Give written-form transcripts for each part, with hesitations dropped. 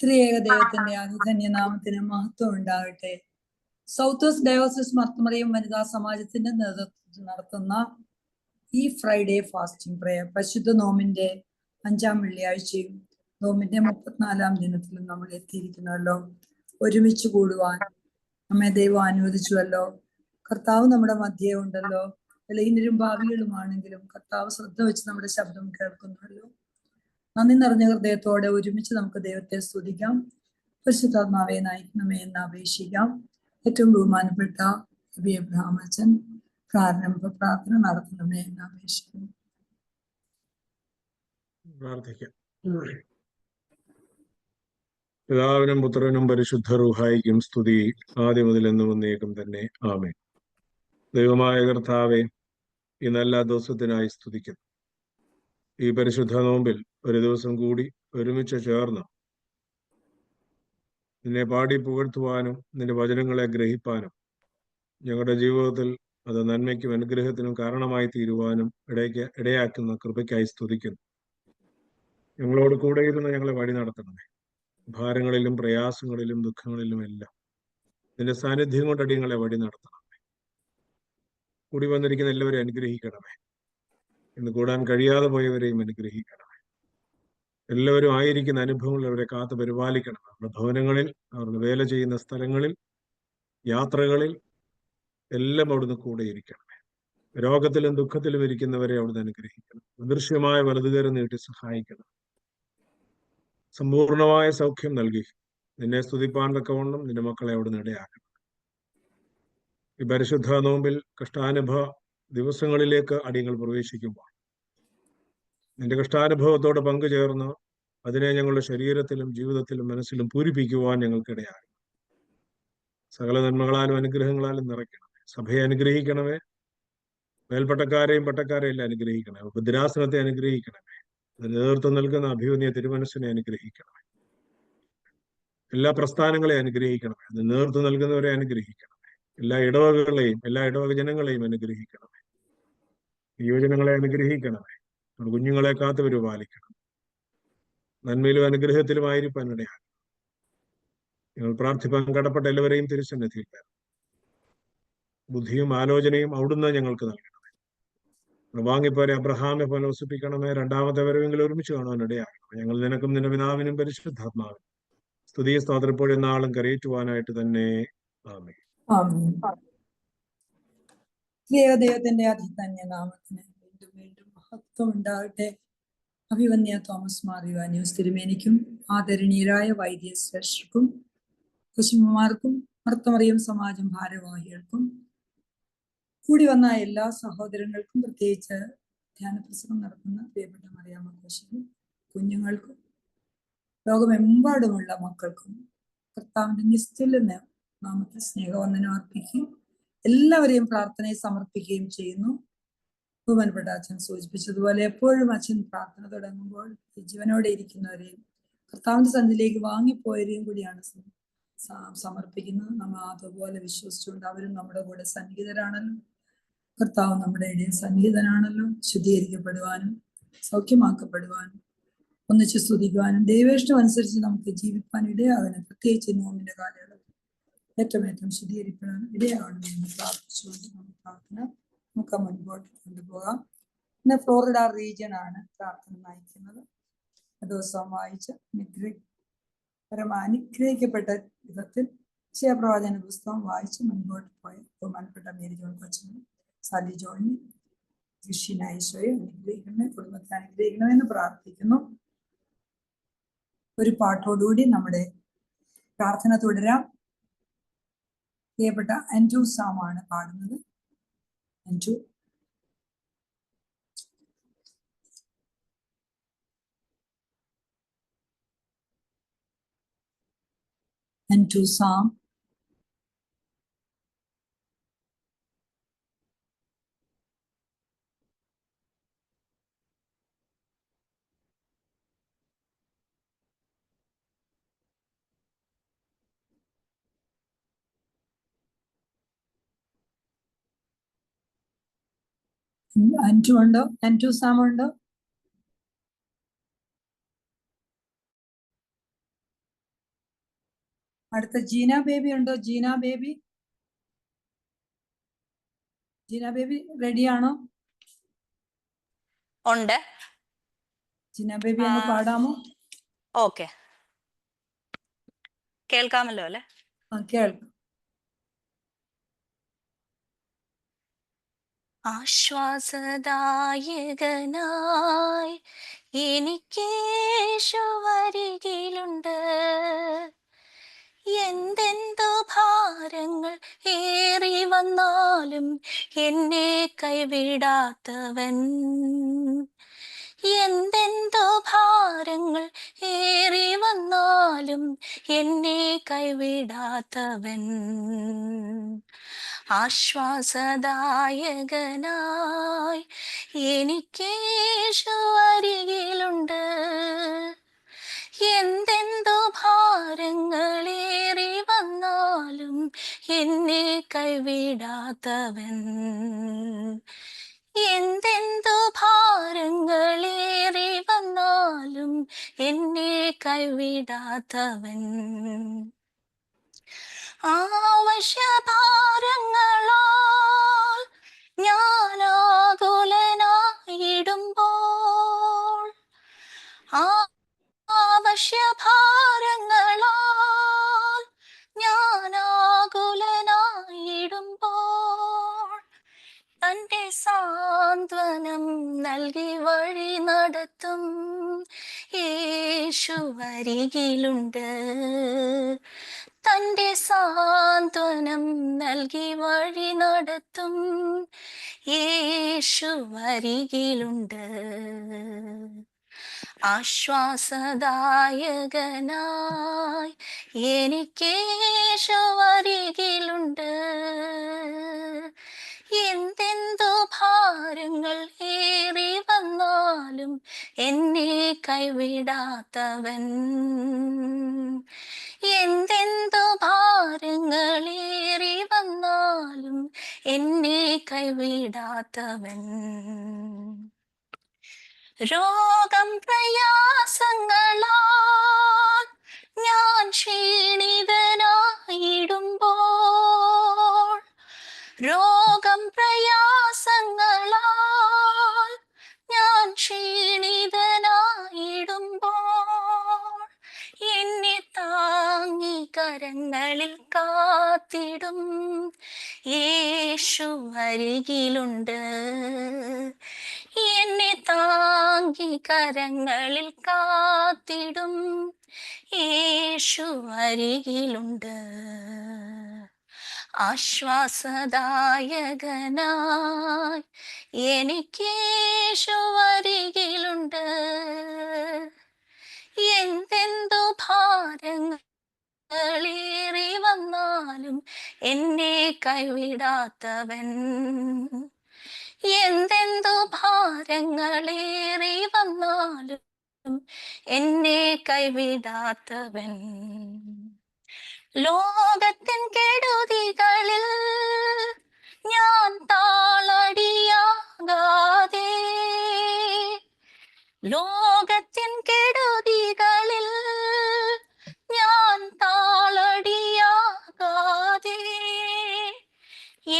ത്രിയേക ദൈവത്തിന്റെ ധന്യനാമത്തിന് മഹത്വം ഉണ്ടാകട്ടെ. സൗത്ത് വെസ്റ്റ് ഡയോസിസ് മർത്തമറിയം വനിതാ സമാജത്തിന്റെ നേതൃത്വത്തിൽ നടത്തുന്ന ഈ ഫ്രൈഡേ ഫാസ്റ്റിംഗ് പ്രയർ പരിശുദ്ധ നോമിന്റെ 5-ാം വെള്ളിയാഴ്ചയും നോമിന്റെ 34-ാം ദിനത്തിലും നമ്മൾ എത്തിയിരിക്കുന്നല്ലോ. ഒരുമിച്ച് കൂടുവാൻ നമ്മെ ദൈവം അനുവദിച്ചുവല്ലോ. കർത്താവ് നമ്മുടെ മധ്യേ ഉണ്ടല്ലോ. ബലഹീനരും ഭാവികളുമാണെങ്കിലും കർത്താവ് ശ്രദ്ധ വെച്ച് നമ്മുടെ ശബ്ദം കേൾക്കുന്നുവല്ലോ. നന്ദി നിറഞ്ഞ ഹൃദയത്തോടെ ഒരുമിച്ച് നമുക്ക് ദൈവത്തെ സ്തുതിക്കാം. പരിശുദ്ധാത്മാവെ നയിക്കണമേ എന്ന് അപേക്ഷിക്കാം. ഏറ്റവും ബഹുമാനപ്പെട്ട അബ്രഹാം അച്ഛൻ പ്രാരംഭ പ്രാർത്ഥന നടത്തണമേ എന്ന് അപേക്ഷിക്കുന്നു. പ്രാർത്ഥിക്കാം. പിതാവിനും പുത്രനും പരിശുദ്ധ റൂഹായിക്കും സ്തുതി, ആദ്യം മുതൽ എന്നും എന്നേക്കും തന്നെ. ആമേൻ. ദൈവമായ കർത്താവെ, ഈ നല്ല ദിവസത്തിനായി സ്തുതിക്കുന്നു. ഈ പരിശുദ്ധ നോമ്പിൽ ഒരു ദിവസം കൂടി ഒരുമിച്ച് ചേർന്ന് നിന്നെ പാടി പുകഴ്ത്തുവാനും നിന്റെ വചനങ്ങളെ ഗ്രഹിപ്പാനും ഞങ്ങളുടെ ജീവിതത്തിൽ അത് നന്മയ്ക്കും അനുഗ്രഹത്തിനും കാരണമായി തീരുവാനും ഇടയാക്കുന്ന കൃപയ്ക്കായി സ്തുതിക്കുന്നു. ഞങ്ങളോട് കൂടെ ഇരുന്ന് ഞങ്ങളെ വഴി നടത്തണമേ. ഭാരങ്ങളിലും പ്രയാസങ്ങളിലും ദുഃഖങ്ങളിലും എല്ലാം നിന്റെ സാന്നിധ്യം കൊണ്ട് അടിയങ്ങളെ വഴി നടത്തണമേ. കൂടി വന്നിരിക്കുന്ന എല്ലാവരെയും അനുഗ്രഹിക്കണമേ. ഇന്ന് കൂടാൻ കഴിയാതെ പോയവരെയും അനുഗ്രഹിക്കണമേ. എല്ലാവരും ആയിരിക്കുന്ന അനുഭവങ്ങൾ അവരെ കാത്തു പരിപാലിക്കണമേ. അവരുടെ ഭവനങ്ങളിൽ, അവരുടെ വേല ചെയ്യുന്ന സ്ഥലങ്ങളിൽ, യാത്രകളിൽ എല്ലാം അവിടുന്ന് കൂടെ ഇരിക്കണമേ. രോഗത്തിലും ദുഃഖത്തിലും ഇരിക്കുന്നവരെ അവിടുന്ന് അനുഗ്രഹിക്കണം. അദൃശ്യമായ വലതുകരം നീട്ടി സഹായിക്കണം. സമ്പൂർണമായ സൗഖ്യം നൽകി നിന്നെ സ്തുതിപ്പാൻ തക്കവണ്ണം നിന്റെ മക്കളെ അവിടുന്ന് ഇടയാക്കണം. ഈ പരിശുദ്ധ നോമ്പിൽ കഷ്ടാനുഭവ ദിവസങ്ങളിലേക്ക് അടിയങ്ങൾ പ്രവേശിക്കുമ്പോൾ നിന്റെ കഷ്ടാനുഭവത്തോട് പങ്കുചേർന്ന് അതിനെ ഞങ്ങളുടെ ശരീരത്തിലും ജീവിതത്തിലും മനസ്സിലും പൂരിപ്പിക്കുവാൻ ഞങ്ങൾക്കിടയാകും. സകല നന്മകളാലും അനുഗ്രഹങ്ങളാലും നിറയ്ക്കണമേ. സഭയെ അനുഗ്രഹിക്കണമേ. മേൽപ്പട്ടക്കാരെയും പട്ടക്കാരെയും എല്ലാം അനുഗ്രഹിക്കണമേ. ഭദ്രാസനത്തെ അനുഗ്രഹിക്കണമേ. അതിന് നേതൃത്വം നൽകുന്ന അഭിമന്യ തിരുമനസ്സിനെ അനുഗ്രഹിക്കണമേ. എല്ലാ പ്രസ്ഥാനങ്ങളെയും അനുഗ്രഹിക്കണമേ. അതിന് നേതൃത്വം നൽകുന്നവരെ അനുഗ്രഹിക്കണമേ. എല്ലാ ഇടവകകളെയും എല്ലാ ഇടവക ജനങ്ങളെയും അനുഗ്രഹിക്കണമേ. യുവജനങ്ങളെ അനുഗ്രഹിക്കണമേ. കുഞ്ഞുങ്ങളെ കാത്തു പരിപാലിക്കണം. നന്മയിലും അനുഗ്രഹത്തിലുമായിരിക്കാൻ ഇടയാകും. ഞങ്ങൾ പ്രാർത്ഥിപ്പാൻ കടപ്പെട്ട എല്ലാവരെയും തിരുസന്നിധിയിൽ ബുദ്ധിയും ആലോചനയും അവിടുന്ന് ഞങ്ങൾക്ക് നൽകണമേ. വാങ്ങിപ്പോരെ അബ്രഹാമെ പോലെ വസിപ്പിക്കണമേ. രണ്ടാമത്തെ വരവെങ്കിലും ഒരുമിച്ച് കാണുവാൻ ഇടയാകണമേ. ഞങ്ങൾ നിനക്കും നിന്റെ പിതാവിനും പരിശുദ്ധാത്മാവിനും സ്തുതിയെ സ്തോത്രപ്പോഴും നാളും കരയേറ്റുവാനായിട്ട് തന്നെ. ആമേൻ. ദൈവത്തിന്റെ അതിധന്യനാമത്തിന് വീണ്ടും വീണ്ടും മഹത്വം ഉണ്ടാകട്ടെ. അഭിവന്യ തോമസ് മാർ യുവാനിയോസ് തിരുമേനിക്കും ആദരണീയരായ വൈദ്യശ്രേഷ്ഠർക്കും കുശുമമാർക്കും മർത്തമറിയം സമാജം ഭാരവാഹികൾക്കും കൂടി വന്ന എല്ലാ സഹോദരങ്ങൾക്കും പ്രത്യേകിച്ച് ധ്യാനപ്രസംഗം നടത്തുന്ന പ്രിയപ്പെട്ട മറിയാമ്മ കോശിക്കും കുഞ്ഞുങ്ങൾക്കും ലോകമെമ്പാടുമുള്ള മക്കൾക്കും കർത്താവിന്റെ നിസ്തുല്യ നാമത്തിൽ സ്നേഹവന്ദനം അർപ്പിക്കുകയും എല്ലാവരെയും പ്രാർത്ഥനയെ സമർപ്പിക്കുകയും ചെയ്യുന്നു. ബഹുമാനപ്പെട്ട അച്ഛൻ സൂചിപ്പിച്ചതുപോലെ എപ്പോഴും അച്ഛൻ പ്രാർത്ഥന തുടങ്ങുമ്പോൾ ജീവനോടെ ഇരിക്കുന്നവരെയും കർത്താവിന്റെ സന്നിധിയിലേക്ക് വാങ്ങിപ്പോയവരെയും കൂടിയാണ് സമർപ്പിക്കുന്നത്. നമ്മൾ അതുപോലെ വിശ്വസിച്ചുകൊണ്ട് അവരും നമ്മുടെ കൂടെ സന്നിഹിതരാണല്ലോ. കർത്താവ് നമ്മുടെ ഇടയിൽ സന്നിഹിതനാണല്ലോ. ശുദ്ധീകരിക്കപ്പെടുവാനും സൗഖ്യമാക്കപ്പെടുവാനും ഒന്നിച്ച് സ്തുതിക്കുവാനും ദൈവേഷ്ടം അനുസരിച്ച് നമുക്ക് ജീവിക്കാൻ ഇടയാകണം. പ്രത്യേകിച്ച് നോമ്പിന്റെ കാലയളവിൽ ഏറ്റവും ശുദ്ധീകരിക്കപ്പെടാൻ ഇടയാകണമെന്ന് പ്രാർത്ഥിച്ചുകൊണ്ട് നമുക്ക് പ്രാർത്ഥന നമുക്ക് മുൻപോട്ട് കൊണ്ടുപോകാം. ഇന്ന് ഫ്ലോറിഡ റീജിയൻ ആണ് പ്രാർത്ഥന നയിക്കുന്നത്. ദിവസം വായിച്ച് അനുഗ്രഹിക്കപ്പെട്ട വിധത്തിൽ പ്രവാചന പുസ്തകം വായിച്ച് മുൻപോട്ട് പോയ ബഹുമാനപ്പെട്ട മേരി ജോൺ കൊച്ചിനും സാലി ജോണിനും ഋഷിനായിശോയെ അനുഗ്രഹിക്കണമേ, കുടുംബത്തെ അനുഗ്രഹിക്കണമെന്ന് പ്രാർത്ഥിക്കുന്നു. ഒരു പാട്ടോടുകൂടി നമ്മുടെ പ്രാർത്ഥന തുടരാം. പ്രിയപ്പെട്ട അൻജു സാമാണ് പാടുന്നത്. അൻജു. Anju Sam. Anju undo? Anju Sam undo? അടുത്ത ജീന ബേബി ഉണ്ടോ? ജീന ബേബി റെഡിയാണോ? ഉണ്ട്. ജീന ബേബി അങ്ങ് പാടാമോ? ഓക്കെ, കേൾക്കാമല്ലോ അല്ലെ? കേൾക്കാം. ആശ്വാസദായകനായി എനിക്കേശുവരികിലുണ്ട്. എന്തെന്തോ ഭാരങ്ങൾ ഏറി വന്നാലും എന്നെ കൈവിടാത്തവൻ. എന്തെന്തോ ഭാരങ്ങൾ ഏറി വന്നാലും എന്നെ കൈവിടാത്തവൻ. ആശ്വാസദായകനായി എനിക്കേശുവരികിലുണ്ട്. എന്തെന്തോ ഭാരങ്ങളേറി വന്നാലും എന്നെ കൈവിടാത്തവൻ. എന്തെന്തോ ഭാരങ്ങളേറി വന്നാലും എന്നെ കൈവിടാത്തവൻ. ആവശ്യഭാരങ്ങളാൽ ഞാനാകുലനായിടുമ്പോൾ, ആവശ്യഭാരങ്ങളാൽ ഞാനാകുലനായിടുമ്പോൾ തന്റെ സാന്ത്വനം നൽകി വഴി നടത്തും യേശുവരികിലുണ്ട്. തന്റെ സാന്ത്വനം നൽകി വഴി നടത്തും യേശുവരികിലുണ്ട്. ആശ്വാസദായകനായി എനിക്കേശുവരികിലുണ്ട്. എന്തെന്തോ ഭാരങ്ങൾ ഏറി വന്നാലും എന്നെ കൈവിടാത്തവൻ. എന്തെന്തോ ഭാരങ്ങളേറി വന്നാലും എന്നെ കൈവിടാത്തവൻ. രോഗം പ്രയാസങ്ങളാൽ ഞാൻ ക്ഷീണിതനായിടുമ്പോൾ, രോഗം പ്രയാസങ്ങളാൽ ഞാൻ ക്ഷീണിതനായിടുമ്പോൾ എന്നെ താങ്ങി കരങ്ങളിൽ കാത്തിടും യേശുവരികിലുണ്ട്. എന്നെ താങ്ങി കരങ്ങളിൽ കാത്തിടും യേശുവരികിലുണ്ട്. ആശ്വാസദായകനായി എനിക്കേശുവരികിലുണ്ട്. എന്തെന്തോ ഭാരങ്ങളേറി വന്നാലും എന്നെ കൈവിടാത്തവൻ. എന്തെന്തോ ഭാരങ്ങളേറി വന്നാലും എന്നെ കൈവിടാത്തവൻ. ലോകത്തിൻ കെടുതികളിൽ ഞാൻ താളടിയാകാതെ, ലോകത്തിൻ കെടുതികളിൽ ഞാൻ താളടിയാകാതെ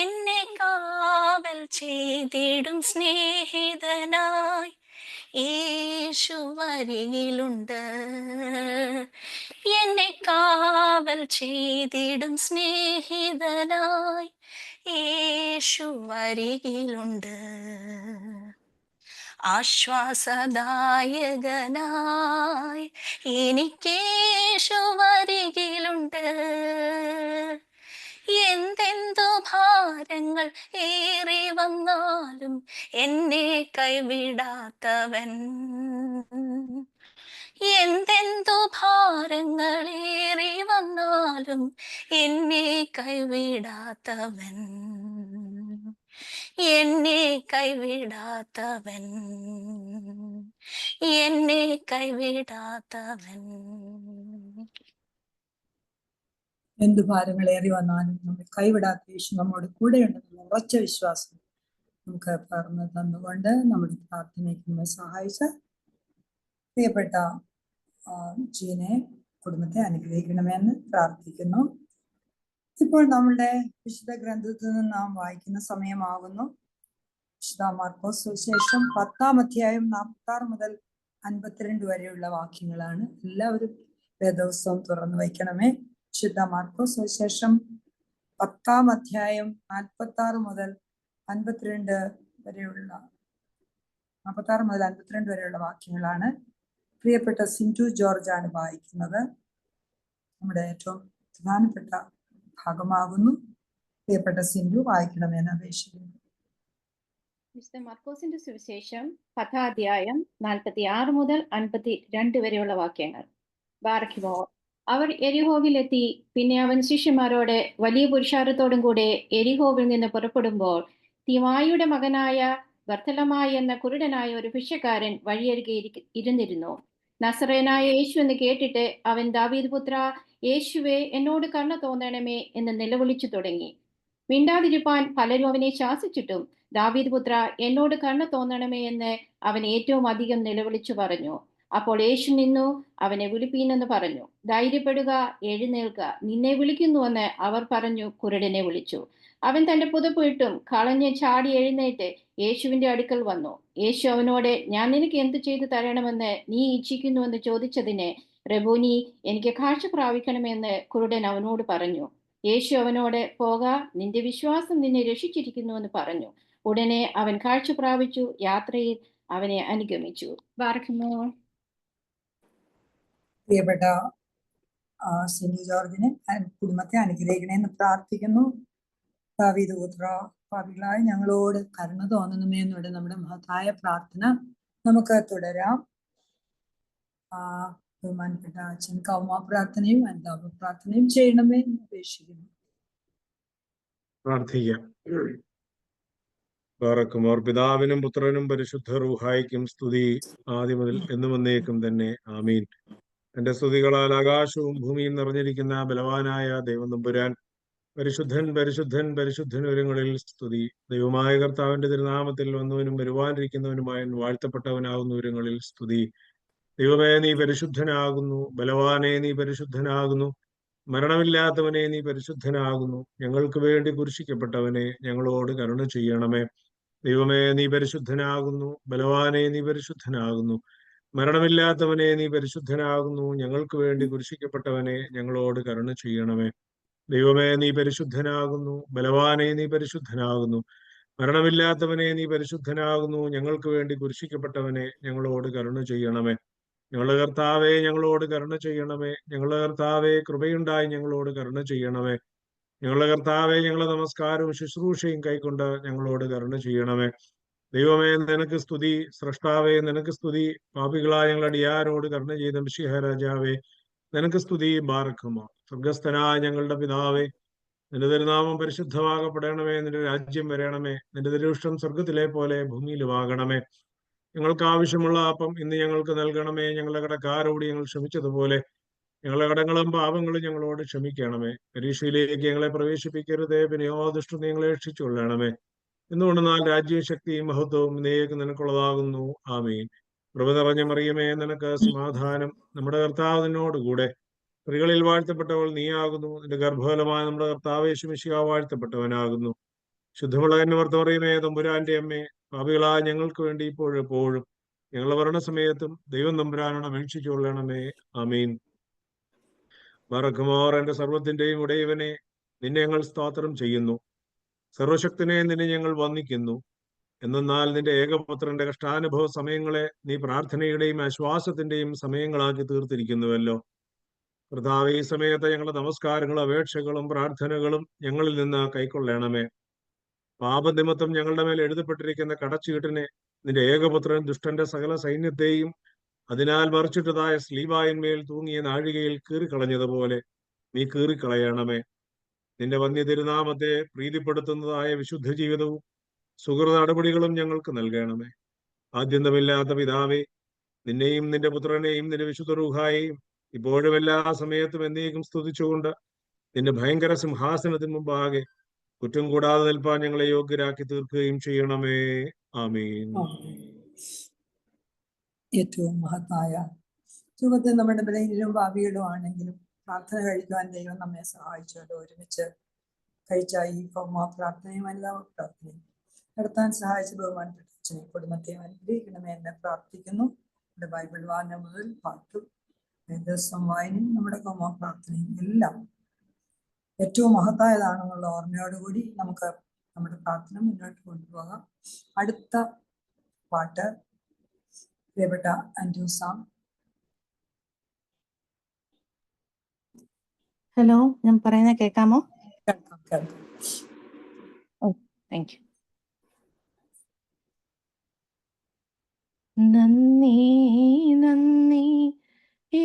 എന്നെ കാവൽ ചെയ്തിടും സ്നേഹിതനായി യേശുവരികിലുണ്ട്. എന്നെ കാവൽ ചെയ്തിടും സ്നേഹിതനായി യേശുവരികിലുണ്ട്. ആശ്വാസദായകനായി എനിക്കേശുവരികിലുണ്ട്. എന്തെന്തോ ഭാരങ്ങൾ ഏറി വന്നാലും എന്നെ കൈവിടാത്തവൻ. എന്തെന്തോ ഭാരങ്ങളേറി വന്നാലും എന്നെ കൈവിടാത്തവൻ. എന്നെ കൈവിടാത്തവൻ. എന്നെ കൈവിടാത്തവൻ. എന്തു ഭാരങ്ങളേറി വന്നാലും നമ്മൾ കൈവിടാത്ത യേശു നമ്മോട് കൂടെയുണ്ടെന്നുള്ള ഉറച്ച വിശ്വാസം നമുക്ക് പകർന്നു തന്നുകൊണ്ട് നമ്മുടെ പ്രാർത്ഥനയ്ക്ക് നമ്മെ സഹായിച്ച പ്രിയപ്പെട്ട ജീനെ കുടുംബത്തെ അനുഗ്രഹിക്കണമെന്ന് പ്രാർത്ഥിക്കുന്നു. ഇപ്പോൾ നമ്മളുടെ വിശുദ്ധ ഗ്രന്ഥത്തിൽ നിന്ന് നാം വായിക്കുന്ന സമയമാകുന്നു. വിശുദ്ധ മാർക്കോസ് സുവിശേഷം 10-ാം അധ്യായം 46 മുതൽ 52 വരെയുള്ള വാക്യങ്ങളാണ്. എല്ലാവരും വേദപുസ്തകം തുറന്നു വയ്ക്കണമേ. വിശുദ്ധ മാർക്കോസ് സുവിശേഷം 10-ാം അധ്യായം 46 മുതൽ 52 വരെയുള്ള 52 വരെയുള്ള വാക്യങ്ങളാണ്. പ്രിയപ്പെട്ട സിൻറ്റു ജോർജ് ആണ് വായിക്കുന്നത്. നമ്മുടെ ഏറ്റവും പ്രധാനപ്പെട്ട ഭാഗമാകുന്നു. പ്രിയപ്പെട്ട സിൻറ്റു വായിക്കണമെന്ന് അപേക്ഷിക്കുന്നു. വിശുദ്ധ മർക്കോസിന്റെ സുവിശേഷം 10-ാം അധ്യായം 46 മുതൽ 52 വരെയുള്ള വാക്യങ്ങൾ. ബാറഖിമോ. അവർ എരിഹോവിലെത്തി. പിന്നെ അവൻ ശിഷ്യന്മാരോട് വലിയ പുരുഷാരത്തോടും കൂടെ എരിഹോവിൽ നിന്ന് പുറപ്പെടുമ്പോൾ തിമായിയുടെ മകനായ ബർത്തലമായി എന്ന കുരുടനായ ഒരു ഭിക്ഷക്കാരൻ വഴിയരികെ ഇരുന്നിരുന്നു. നസറേനായ യേശു എന്ന് കേട്ടിട്ട് അവൻ ദാവീദ് പുത്ര യേശുവേ, എന്നോട് കരുണ തോന്നണമേ എന്ന് നിലവിളിച്ചു തുടങ്ങി. മിണ്ടാതിരിപ്പാൻ പലരും അവനെ ശാസിച്ചിട്ടും ദാവീദ് പുത്ര എന്നോട് കരുണ തോന്നണമേ എന്ന് അവൻ ഏറ്റവും അധികം നിലവിളിച്ചു പറഞ്ഞു. അപ്പോൾ യേശു നിന്നു അവനെ വിളിപ്പീനെന്ന് പറഞ്ഞു. ധൈര്യപ്പെടുക, എഴുന്നേൽക്ക, നിന്നെ വിളിക്കുന്നുവെന്ന് അവർ പറഞ്ഞു കുരുടനെ വിളിച്ചു. അവൻ തന്റെ പുതപ്പ് ഇട്ടും കളഞ്ഞ് ചാടി എഴുന്നേറ്റ് യേശുവിന്റെ അടുക്കൽ വന്നു. യേശു അവനോട്, ഞാൻ നിനക്ക് എന്ത് ചെയ്തു തരണമെന്ന് നീ ഇച്ഛിക്കുന്നുവെന്ന് ചോദിച്ചതിന്, റബൂനി, എനിക്ക് കാഴ്ച പ്രാപിക്കണമെന്ന് കുരുടൻ അവനോട് പറഞ്ഞു. യേശു അവനോട്, പോക, നിന്റെ വിശ്വാസം നിന്നെ രക്ഷിച്ചിരിക്കുന്നുവെന്ന് പറഞ്ഞു. ഉടനെ അവൻ കാഴ്ച പ്രാപിച്ചു. യാത്രയിൽ അവനെ അനുഗമിച്ചു. ബാറഖിമോ. പ്രിയപ്പെട്ട സിനി ജോർജിനെ കുടുംബത്തെ അനുഗ്രഹിക്കണമെന്ന് പ്രാർത്ഥിക്കുന്നു. ദാവീദ് പുത്ര, പാപികളായ ഞങ്ങളോട് കരുണ തോന്നണമേ എന്നുള്ള നമ്മുടെ മഹത്തായ പ്രാർത്ഥന നമുക്ക് തുടരാം. ബഹുമാനപ്പെട്ട അച്ഛൻ കൗമ പ്രാർത്ഥനയും അനുതാപ പ്രാർത്ഥനയും ചെയ്യണമേ എന്ന് അപേക്ഷിക്കുന്നു. പ്രാർത്ഥിക്കാം. ബാറക്കുമോർ. പിതാവിനും പുത്രനും പരിശുദ്ധ റൂഹായിക്കും സ്തുതി, ആദ്യം മുതൽ എന്നും എന്നേക്കും തന്നെ. ആമീൻ. എന്റെ സ്തുതികളാൽ ആകാശവും ഭൂമിയും നിറഞ്ഞിരിക്കുന്ന ബലവാനായ ദൈവം തമ്പുരാൻ, പരിശുദ്ധൻ പരിശുദ്ധൻ പരിശുദ്ധൻ ഒരുങ്ങളിൽ സ്തുതി. ദൈവമായ കർത്താവിന്റെ തിരുനാമത്തിൽ വന്നവനും വരുവാനിരിക്കുന്നവനുമായ വാഴ്ത്തപ്പെട്ടവനാകുന്ന ഒരുങ്ങളിൽ സ്തുതി. ദൈവമേ, നീ പരിശുദ്ധനാകുന്നു. ബലവാനെ, നീ പരിശുദ്ധനാകുന്നു. മരണമില്ലാത്തവനെ, നീ പരിശുദ്ധനാകുന്നു. ഞങ്ങൾക്ക് വേണ്ടി കുരിശിക്കപ്പെട്ടവനെ, ഞങ്ങളോട് കരുണ ചെയ്യണമേ. ദൈവമേ, നീ പരിശുദ്ധനാകുന്നു. ബലവാനെ, നീ പരിശുദ്ധനാകുന്നു. മരണമില്ലാത്തവനെ, നീ പരിശുദ്ധനാകുന്നു. ഞങ്ങൾക്ക് വേണ്ടി കുരിശിക്കപ്പെട്ടവനെ, ഞങ്ങളോട് കരുണ ചെയ്യണമേ. ദൈവമേ, നീ പരിശുദ്ധനാകുന്നു. ബലവാനെ, നീ പരിശുദ്ധനാകുന്നു. മരണമില്ലാത്തവനെ, നീ പരിശുദ്ധനാകുന്നു. ഞങ്ങൾക്ക് വേണ്ടി കുരിശിക്കപ്പെട്ടവനെ, ഞങ്ങളോട് കരുണ ചെയ്യണമേ. ഞങ്ങളുടെ കർത്താവെ, ഞങ്ങളോട് കരുണ ചെയ്യണമേ. ഞങ്ങളുടെ കർത്താവെ, കൃപയുണ്ടായി ഞങ്ങളോട് കരുണ ചെയ്യണമേ. ഞങ്ങളുടെ കർത്താവെ, ഞങ്ങളുടെ നമസ്കാരവും ശുശ്രൂഷയും കൈക്കൊണ്ട് ഞങ്ങളോട് കരുണ ചെയ്യണമേ. ദൈവമേ, നിനക്ക് സ്തുതി. സ്രഷ്ടാവേ, നിനക്ക് സ്തുതി. പാപികളായ ഞങ്ങളുടെ അടിയാരോട് കരുണ ചെയ്ത മിശിഹ രാജാവേ, നിനക്ക് സ്തുതി. ബാറക്കുമോ. സ്വർഗസ്ഥനായ ഞങ്ങളുടെ പിതാവേ, നിന്റെ തിരുനാമം പരിശുദ്ധമാകപ്പെടണമേ. നിന്റെ രാജ്യം വരണമേ. നിന്റെ തിരുവിഷ്ടം സ്വർഗത്തിലെ പോലെ ഭൂമിയിലുമാകണമേ. ഞങ്ങൾക്ക് ആവശ്യമുള്ള അപ്പം ഇന്ന് ഞങ്ങൾക്ക് നൽകണമേ. ഞങ്ങളുടെ കടക്കാരോട് ഞങ്ങൾ ക്ഷമിച്ചതുപോലെ ഞങ്ങളുടെ കടങ്ങളും പാപങ്ങളും ഞങ്ങളോട് ക്ഷമിക്കണമേ. പരീക്ഷയിലേക്ക് ഞങ്ങളെ പ്രവേശിപ്പിക്കരുതേ, പിന്നെയോ ദുഷ്ടത ഞങ്ങളെ രക്ഷിച്ചുകൊള്ളണമേ. എന്തുകൊണ്ടെന്നാൽ രാജ്യവും ശക്തിയും മഹത്വവും നീക്ക് നിനക്കുള്ളതാകുന്നു. ആമീൻ. കൃപ നിറഞ്ഞ മറിയമേ, നിനക്ക് സമാധാനം. നമ്മുടെ കർത്താവ് നിന്നോടുകൂടെ. സ്ത്രീകളിൽ വാഴ്ത്തപ്പെട്ടവൾ നീയാകുന്നു. നിന്റെ ഗർഭഫലമായ നമ്മുടെ കർത്താവ് യേശു മിശിഹാ വാഴ്ത്തപ്പെട്ടവനാകുന്നു. ശുദ്ധമുള്ള കന്യമർത്ത മറിയമേ, തമ്പുരാന്റെ അമ്മേ, പാപികളായ ഞങ്ങൾക്ക് വേണ്ടി ഇപ്പോഴും എപ്പോഴും ഞങ്ങളുടെ മരണസമയത്തും ദൈവം തമ്പുരാനോട് അപേക്ഷിച്ചുകൊള്ളണമേ. ആമീൻ. ബറക്കുമോർ. എന്റെ സർവ്വത്തിന്റെയും ഉടയവനെ, നിന്നെ ഞങ്ങൾ സ്തോത്രം ചെയ്യുന്നു. സർവശക്തനെ, നിന്നെ ഞങ്ങൾ വന്ദിക്കുന്നു. എന്നാൽ നിന്റെ ഏകപുത്രന്റെ കഷ്ടാനുഭവ സമയങ്ങളെ നീ പ്രാർത്ഥനയുടെയും ആശ്വാസത്തിന്റെയും സമയങ്ങളാക്കി തീർത്തിരിക്കുന്നുവല്ലോ. കർത്താവേ, ഈ സമയത്ത് ഞങ്ങളുടെ നമസ്കാരങ്ങളും അപേക്ഷകളും പ്രാർത്ഥനകളും ഞങ്ങളിൽ നിന്ന് കൈക്കൊള്ളണമേ. പാപനിമിത്തം ഞങ്ങളുടെ മേൽ എഴുതപ്പെട്ടിരിക്കുന്ന കടച്ചീട്ടിനെ നിന്റെ ഏകപുത്രൻ ദുഷ്ടന്റെ സകല സൈന്യത്തെയും അതിനാൽ മറിച്ചിട്ടതായ സ്ലീബായന്മേൽ തൂങ്ങിയ നാഴികയിൽ കീറിക്കളഞ്ഞതുപോലെ നീ കീറിക്കളയണമേ. നിന്റെ വന്യ തിരുനാമത്തെ പ്രീതിപ്പെടുത്തുന്നതായ വിശുദ്ധ ജീവിതവും സുഹൃത നടപടികളും ഞങ്ങൾക്ക് നൽകണമേ. ആദ്യന്തമില്ലാത്ത പിതാവേ, നിന്നെയും നിന്റെ പുത്രനെയും നിന്റെ വിശുദ്ധ റൂഹായെയും ഇപ്പോഴും എല്ലാ സമയത്തും എന്നേക്കും സ്തുതിച്ചുകൊണ്ട് നിന്റെ ഭയങ്കര സിംഹാസനത്തിന് മുമ്പാകെ കുറ്റം കൂടാതെ നിൽപ്പാൻ ഞങ്ങളെ യോഗ്യരാക്കി തീർക്കുകയും ചെയ്യണമേ. ആമീൻ. ഏറ്റവും മഹത്തായ രൂപത്തിൽ നമ്മുടെ ബലഹീനരും ഭാവികളും ആണെങ്കിലും പ്രാർത്ഥന കഴിക്കുവാൻ ദൈവം നമ്മെ സഹായിച്ചുകൊണ്ട് ഒരുമിച്ച് കഴിച്ച ഈ പ്രാർത്ഥനയും വനിതാ പ്രാർത്ഥനയും നടത്താൻ സഹായിച്ച ബഹുമാനപ്പെട്ട അച്ഛനെ കുടുംബത്തെയും അനുഗ്രഹിക്കണമേ എന്ന് പ്രാർത്ഥിക്കുന്നു. നമ്മുടെ ബൈബിൾ വായന മുതൽ പാട്ടും ദിവസം വായനയും നമ്മുടെ പ്രാർത്ഥനയും എല്ലാം ഏറ്റവും മഹത്തായതാണെന്നുള്ള ഓർമ്മയോടുകൂടി നമുക്ക് നമ്മുടെ പ്രാർത്ഥന മുന്നോട്ട് കൊണ്ടുപോകാം. അടുത്ത പാട്ട് പ്രിയപ്പെട്ട അഞ്ജു സാം. ഹലോ, ഞാൻ പറയുന്നത് കേൾക്കാമോ? കേൾക്കാം കേൾക്കാം. Thank you. നന്ദി നന്ദി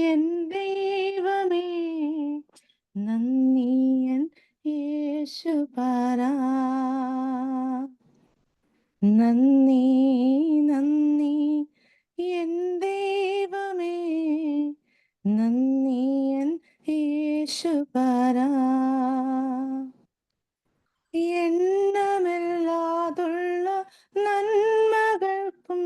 എൻ ദൈവമേ, നന്ദി എൻ യേശുപരാ, നന്ദി നന്ദി എൻ ദൈവമേ, നന്ദി എൻ യേശുപരാ. എണ്ണമില്ലാതുള്ള നന്മകൾക്കും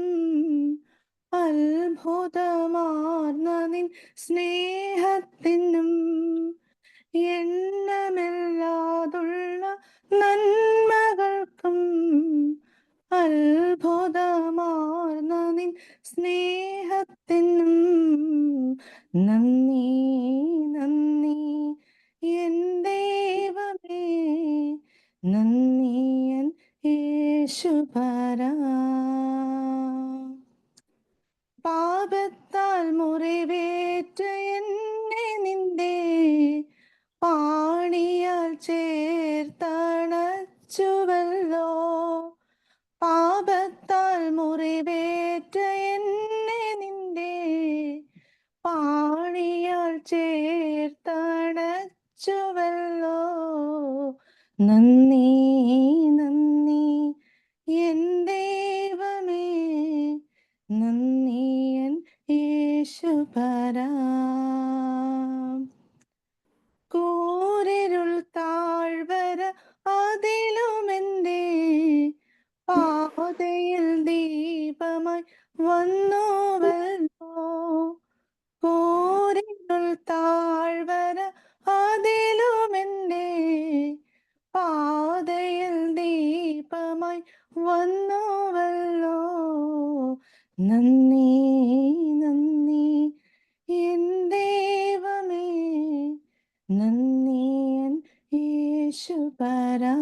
അത്ഭുതമാർന്ന നിൻ സ്നേഹത്തിനും, എണ്ണമില്ലാതുള്ള നന്മകൾക്കും അത്ഭുതമാർന്ന നിൻ സ്നേഹത്തിനും നന്ദി നന്ദി എൻ ദൈവമേ, നന്ദി എൻ യേശുപരാ. പാപത്താൽ മുറിവേറ്റ എന്നെ നിന്റെ പാണിയാൽ ചേർത്തണച്ചുവല്ലോ, പാപത്താൽ മുറിവേറ്റ എന്നെ നിന്റെ പാണിയാൽ ചേർത്തണച്ചുവല്ലോ, നന്ദി നന്ദി എൻ ദൈവമേ, നന്ദി എൻ യേശുപരാ. കൂരിരുൾ താഴ്വര അതിലുമെന്റെ പാതയിൽ ദീപമായി വന്നുവല്ലോ, കൂരിരുൾ താഴ്വര അതിലുമെന്റെ പാതയിൽ ദീപമായി വന്നുവല്ലോ, നന്ദി നന്ദി എൻ ദൈവമേ, നന്ദി എൻ യേശുപരാ.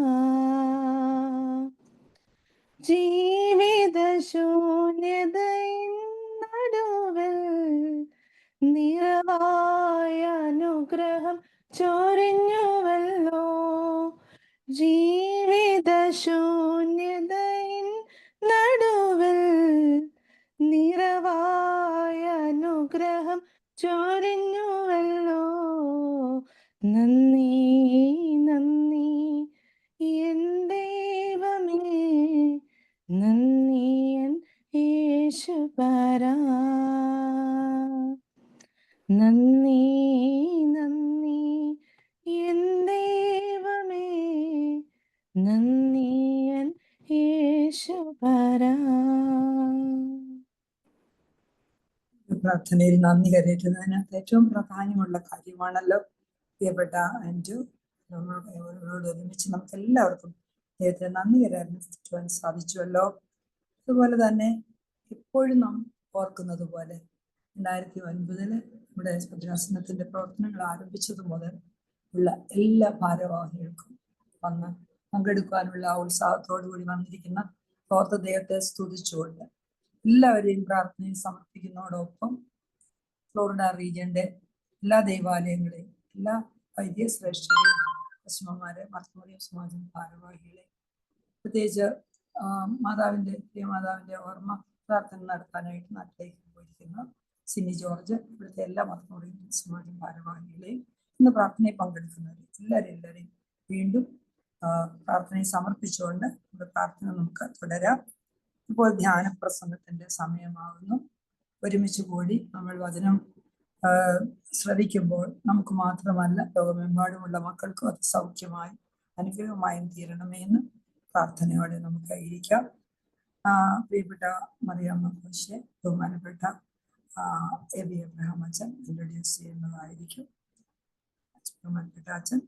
ജീവിതശൂന്യതയിൻ നടുവിൽ നിറവായ അനുഗ്രഹം ചൊരിഞ്ഞുവല്ലോ, ജീവിതശൂന്യതയിൻ നടുവിൽ നിറവായ അനുഗ്രഹം ചൊരിഞ്ഞുവല്ലോ, നന്ദി നന്ദി എൻ ദൈവമേ, നന്ദി എൻ യേശുപരാ. നന്ദി നന്ദി എൻ ദൈവമേ, നന്ദി എൻ യേശുപരാ. പ്രാർത്ഥനയിൽ നന്ദി കരയറ്റുന്നതിനകത്ത് ഏറ്റവും പ്രാധാന്യമുള്ള കാര്യമാണല്ലോ പ്രിയപ്പെട്ട അഞ്ജു. നമ്മളോട് ഒരുമിച്ച് നമുക്ക് എല്ലാവർക്കും ദൈവത്തിന് നന്ദി കരയറ്റുവാൻ സാധിച്ചുവല്ലോ. അതുപോലെ തന്നെ എപ്പോഴും നാം ഓർക്കുന്നത് പോലെ 2009 നമ്മുടെ ഭദ്രാസനത്തിന്റെ പ്രവർത്തനങ്ങൾ ആരംഭിച്ചത് മുതൽ ഉള്ള എല്ലാ ഭാരവാഹികൾക്കും വന്ന് പങ്കെടുക്കാനുള്ള ഉത്സാഹത്തോടു കൂടി വന്നിരിക്കുന്ന ഓർത്ത ദൈവത്തെ സ്തുതിച്ചുകൊണ്ട് എല്ലാവരെയും പ്രാർത്ഥനയിൽ സമർപ്പിക്കുന്നതോടൊപ്പം ഫ്ലോറിഡ റീജിയന്റെ എല്ലാ ദൈവാലയങ്ങളെയും എല്ലാ വൈദ്യശ്രേഷ്ഠരെയും പശ്ചിമമാരെ മർത്തോറിയം സമാജം ഭാരവാഹികളെ പ്രത്യേകിച്ച് പ്രിയമാതാവിന്റെ ഓർമ്മ പ്രാർത്ഥന നടത്താനായിട്ട് നാട്ടിലേക്ക് പോയിരിക്കുന്ന സിനി ജോർജ്, ഇവിടുത്തെ എല്ലാ മർത്തോറിയം സമാജം ഭാരവാഹികളെയും ഇന്ന് പ്രാർത്ഥനയിൽ പങ്കെടുക്കുന്നവരെ എല്ലാവരെയും വീണ്ടും പ്രാർത്ഥനയിൽ സമർപ്പിച്ചുകൊണ്ട് നമ്മുടെ പ്രാർത്ഥന നമുക്ക് തുടരാം. ഇപ്പോൾ ധ്യാന പ്രസംഗത്തിന്റെ സമയമാകുന്നു. ഒരുമിച്ച് കൂടി നമ്മൾ വചനം ശ്രവിക്കുമ്പോൾ നമുക്ക് മാത്രമല്ല ലോകമെമ്പാടുമുള്ള മക്കൾക്കും അത് സൗഖ്യമായി അനുഗ്രഹമായും തീരണമേ എന്ന് പ്രാർത്ഥനയോടെ നമുക്ക് ഇരിക്കാം. പ്രിയപ്പെട്ട മറിയാമ്മ കോശെ, ബഹുമാനപ്പെട്ട എബി എബ്രഹാം അച്ഛൻ ഇൻട്രൊഡ്യൂസ് ചെയ്യുന്നതായിരിക്കും. ബഹുമാനപ്പെട്ട അച്ഛൻ